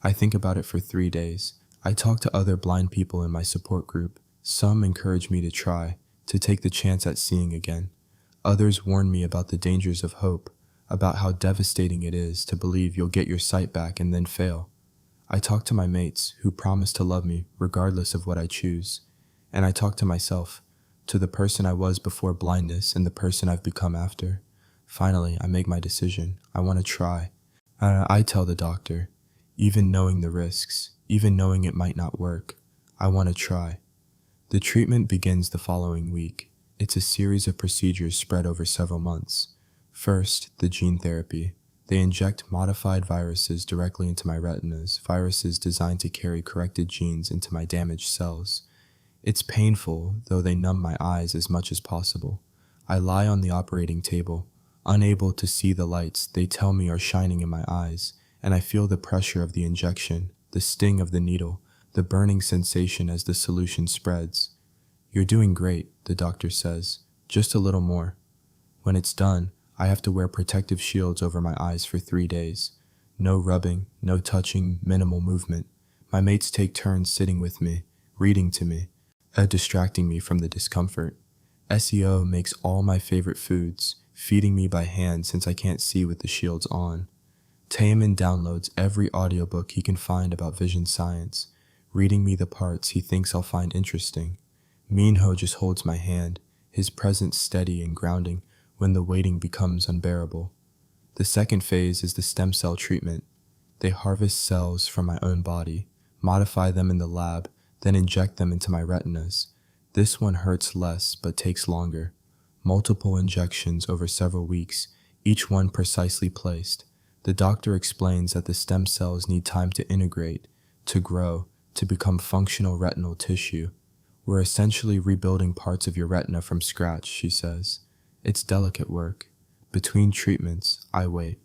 I think about it for 3 days. I talk to other blind people in my support group. Some encourage me to try, to take the chance at seeing again. Others warn me about the dangers of hope, about how devastating it is to believe you'll get your sight back and then fail. I talk to my mates who promise to love me regardless of what I choose. And I talk to myself, to the person I was before blindness and the person I've become after. Finally, I make my decision. I want to try. I tell the doctor, even knowing the risks, even knowing it might not work, I want to try. The treatment begins the following week. It's a series of procedures spread over several months. First, the gene therapy. They inject modified viruses directly into my retinas, viruses designed to carry corrected genes into my damaged cells. It's painful, though they numb my eyes as much as possible. I lie on the operating table, unable to see the lights they tell me are shining in my eyes, and I feel the pressure of the injection, the sting of the needle, the burning sensation as the solution spreads. You're doing great, the doctor says, just a little more. When it's done, I have to wear protective shields over my eyes for 3 days. No rubbing, no touching, minimal movement. My mates take turns sitting with me, reading to me, distracting me from the discomfort. SEO makes all my favorite foods, feeding me by hand since I can't see with the shields on. Taemin downloads every audiobook he can find about vision science, reading me the parts he thinks I'll find interesting. Minho just holds my hand, his presence steady and grounding when the waiting becomes unbearable. The second phase is the stem cell treatment. They harvest cells from my own body, modify them in the lab, then inject them into my retinas. This one hurts less but takes longer. Multiple injections over several weeks, each one precisely placed. The doctor explains that the stem cells need time to integrate, to grow, to become functional retinal tissue. We're essentially rebuilding parts of your retina from scratch, she says. It's delicate work. Between treatments, I wait.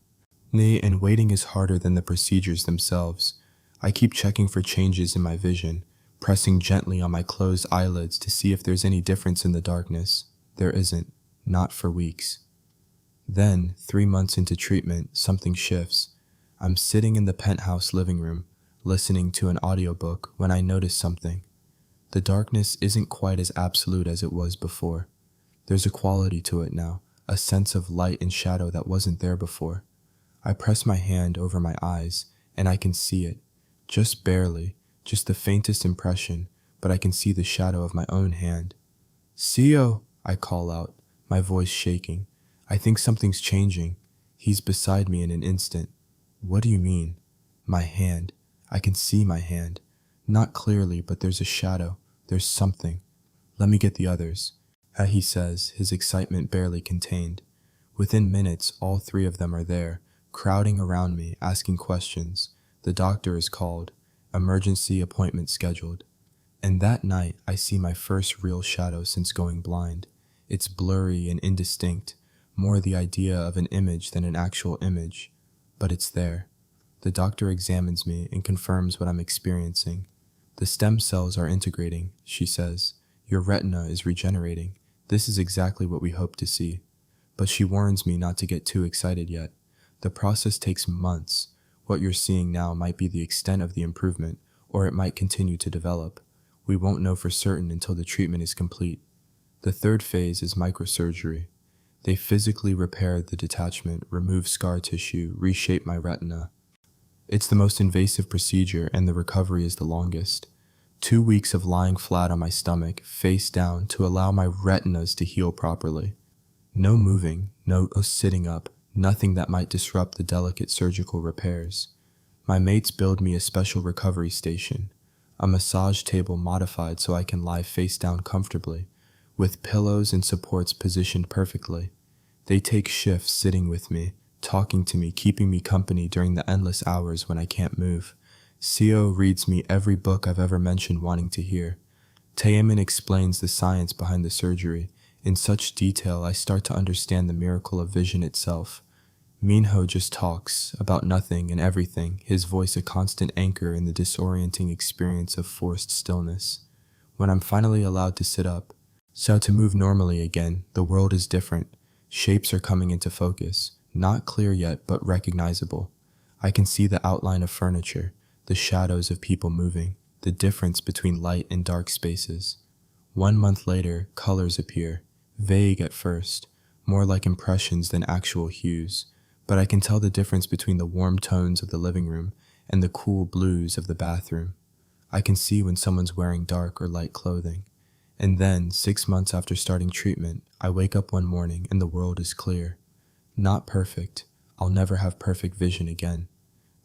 And waiting is harder than the procedures themselves. I keep checking for changes in my vision, pressing gently on my closed eyelids to see if there's any difference in the darkness. There isn't, not for weeks. Then, 3 months into treatment, something shifts. I'm sitting in the penthouse living room, listening to an audiobook when I notice something. The darkness isn't quite as absolute as it was before. There's a quality to it now, a sense of light and shadow that wasn't there before. I press my hand over my eyes, and I can see it. Just barely, just the faintest impression, but I can see the shadow of my own hand. "Sio!" I call out, my voice shaking. I think something's changing. He's beside me in an instant. "What do you mean?" "My hand. I can see my hand. Not clearly, but there's a shadow. There's something. Let me get the others," he says, his excitement barely contained. Within minutes, all 3 of them are there, crowding around me, asking questions. The doctor is called. Emergency appointment scheduled. And that night, I see my first real shadow since going blind. It's blurry and indistinct, more the idea of an image than an actual image. But it's there. The doctor examines me and confirms what I'm experiencing. "The stem cells are integrating," she says. "Your retina is regenerating. This is exactly what we hope to see." But she warns me not to get too excited yet. The process takes months. What you're seeing now might be the extent of the improvement, or it might continue to develop. We won't know for certain until the treatment is complete. The 3rd phase is microsurgery. They physically repair the detachment, remove scar tissue, reshape my retina. It's the most invasive procedure, and the recovery is the longest. 2 weeks of lying flat on my stomach, face down, to allow my retinas to heal properly. No moving, no sitting up, nothing that might disrupt the delicate surgical repairs. My mates build me a special recovery station, a massage table modified so I can lie face down comfortably, with pillows and supports positioned perfectly. They take shifts sitting with me, talking to me, keeping me company during the endless hours when I can't move. Sio reads me every book I've ever mentioned wanting to hear. Taemin explains the science behind the surgery. In such detail, I start to understand the miracle of vision itself. Minho just talks about nothing and everything, his voice a constant anchor in the disorienting experience of forced stillness. When I'm finally allowed to sit up, so to move normally again, the world is different. Shapes are coming into focus, not clear yet, but recognizable. I can see the outline of furniture, the shadows of people moving, the difference between light and dark spaces. 1 month later, colors appear, vague at first, more like impressions than actual hues, but I can tell the difference between the warm tones of the living room and the cool blues of the bathroom. I can see when someone's wearing dark or light clothing. And then, 6 months after starting treatment, I wake up one morning and the world is clear. Not perfect. I'll never have perfect vision again.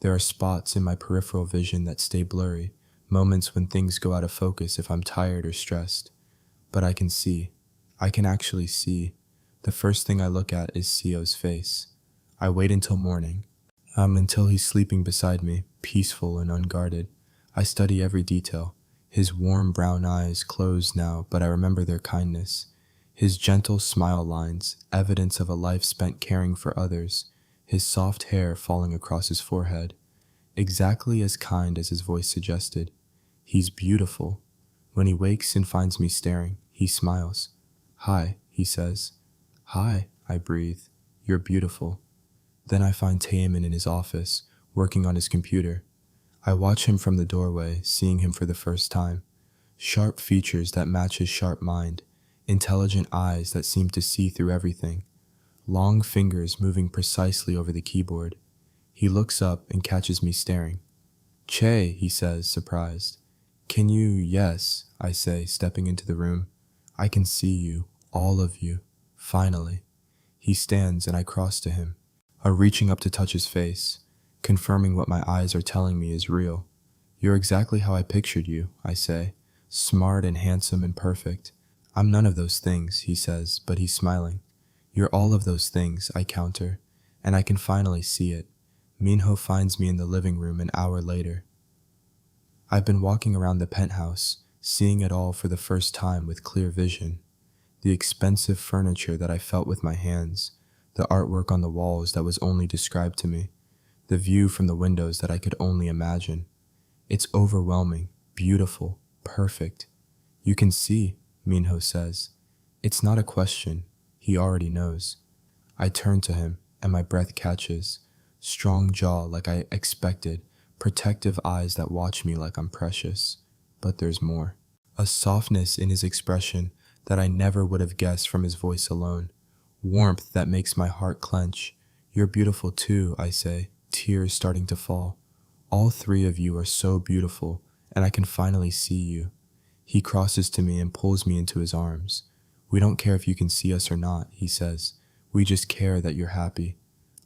There are spots in my peripheral vision that stay blurry, moments when things go out of focus if I'm tired or stressed. But I can see. I can actually see. The first thing I look at is Sio's face. I wait until morning, until he's sleeping beside me, peaceful and unguarded. I study every detail. His warm brown eyes closed now, but I remember their kindness. His gentle smile lines, evidence of a life spent caring for others. His soft hair falling across his forehead. Exactly as kind as his voice suggested. He's beautiful. When he wakes and finds me staring, he smiles. "Hi," he says. "Hi," I breathe. "You're beautiful." Then I find Taemin in his office, working on his computer. I watch him from the doorway, seeing him for the first time. Sharp features that match his sharp mind, intelligent eyes that seem to see through everything, long fingers moving precisely over the keyboard. He looks up and catches me staring. "Che," he says, surprised. "Can you?" "Yes," I say, stepping into the room. "I can see you, all of you, finally." He stands and I cross to him, reaching up to touch his face, confirming what my eyes are telling me is real. "You're exactly how I pictured you," I say, "smart and handsome and perfect." "I'm none of those things," he says, but he's smiling. "You're all of those things," I counter, and I can finally see it. Minho finds me in the living room an hour later. I've been walking around the penthouse, seeing it all for the first time with clear vision. The expensive furniture that I felt with my hands, the artwork on the walls that was only described to me, the view from the windows that I could only imagine. It's overwhelming, beautiful, perfect. You can see, Minho says. It's not a question. He already knows. I turn to him, and my breath catches. Strong jaw like I expected, protective eyes that watch me like I'm precious. But there's more. A softness in his expression that I never would have guessed from his voice alone. Warmth that makes my heart clench. You're beautiful too, I say, tears starting to fall. All three of you are so beautiful, and I can finally see you. He crosses to me and pulls me into his arms. We don't care if you can see us or not, he says. We just care that you're happy.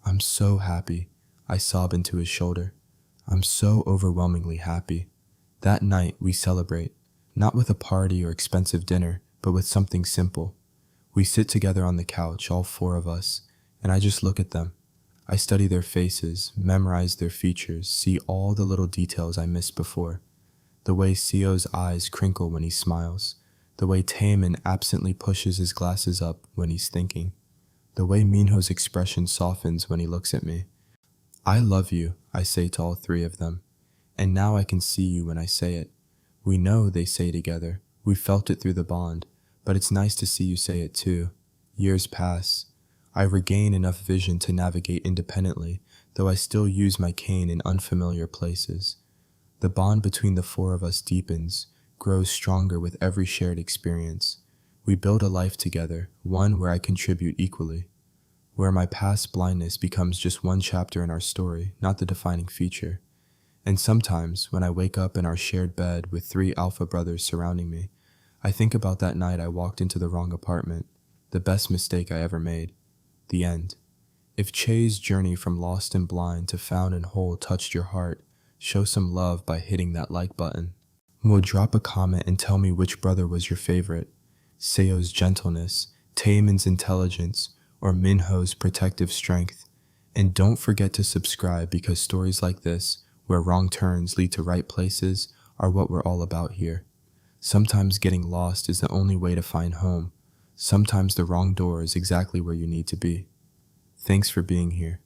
I'm so happy. I sob into his shoulder. I'm so overwhelmingly happy. That night we celebrate, not with a party or expensive dinner, but with something simple. We sit together on the couch, all four of us, and I just look at them. I study their faces, memorize their features, see all the little details I missed before. The way Sio's eyes crinkle when he smiles. The way Taemin absently pushes his glasses up when he's thinking. The way Minho's expression softens when he looks at me. I love you, I say to all three of them. And now I can see you when I say it. We know, they say together. We felt it through the bond, but it's nice to see you say it too. Years pass. I regain enough vision to navigate independently, though I still use my cane in unfamiliar places. The bond between the four of us deepens, grows stronger with every shared experience. We build a life together, one where I contribute equally, where my past blindness becomes just one chapter in our story, not the defining feature. And sometimes, when I wake up in our shared bed with three alpha brothers surrounding me, I think about that night I walked into the wrong apartment, the best mistake I ever made. The end. If Che's journey from lost and blind to found and whole touched your heart, show some love by hitting that like button. Well, drop a comment and tell me which brother was your favorite. Seo's gentleness, Taemin's intelligence, or Minho's protective strength. And don't forget to subscribe, because stories like this, where wrong turns lead to right places, are what we're all about here. Sometimes getting lost is the only way to find home. Sometimes the wrong door is exactly where you need to be. Thanks for being here.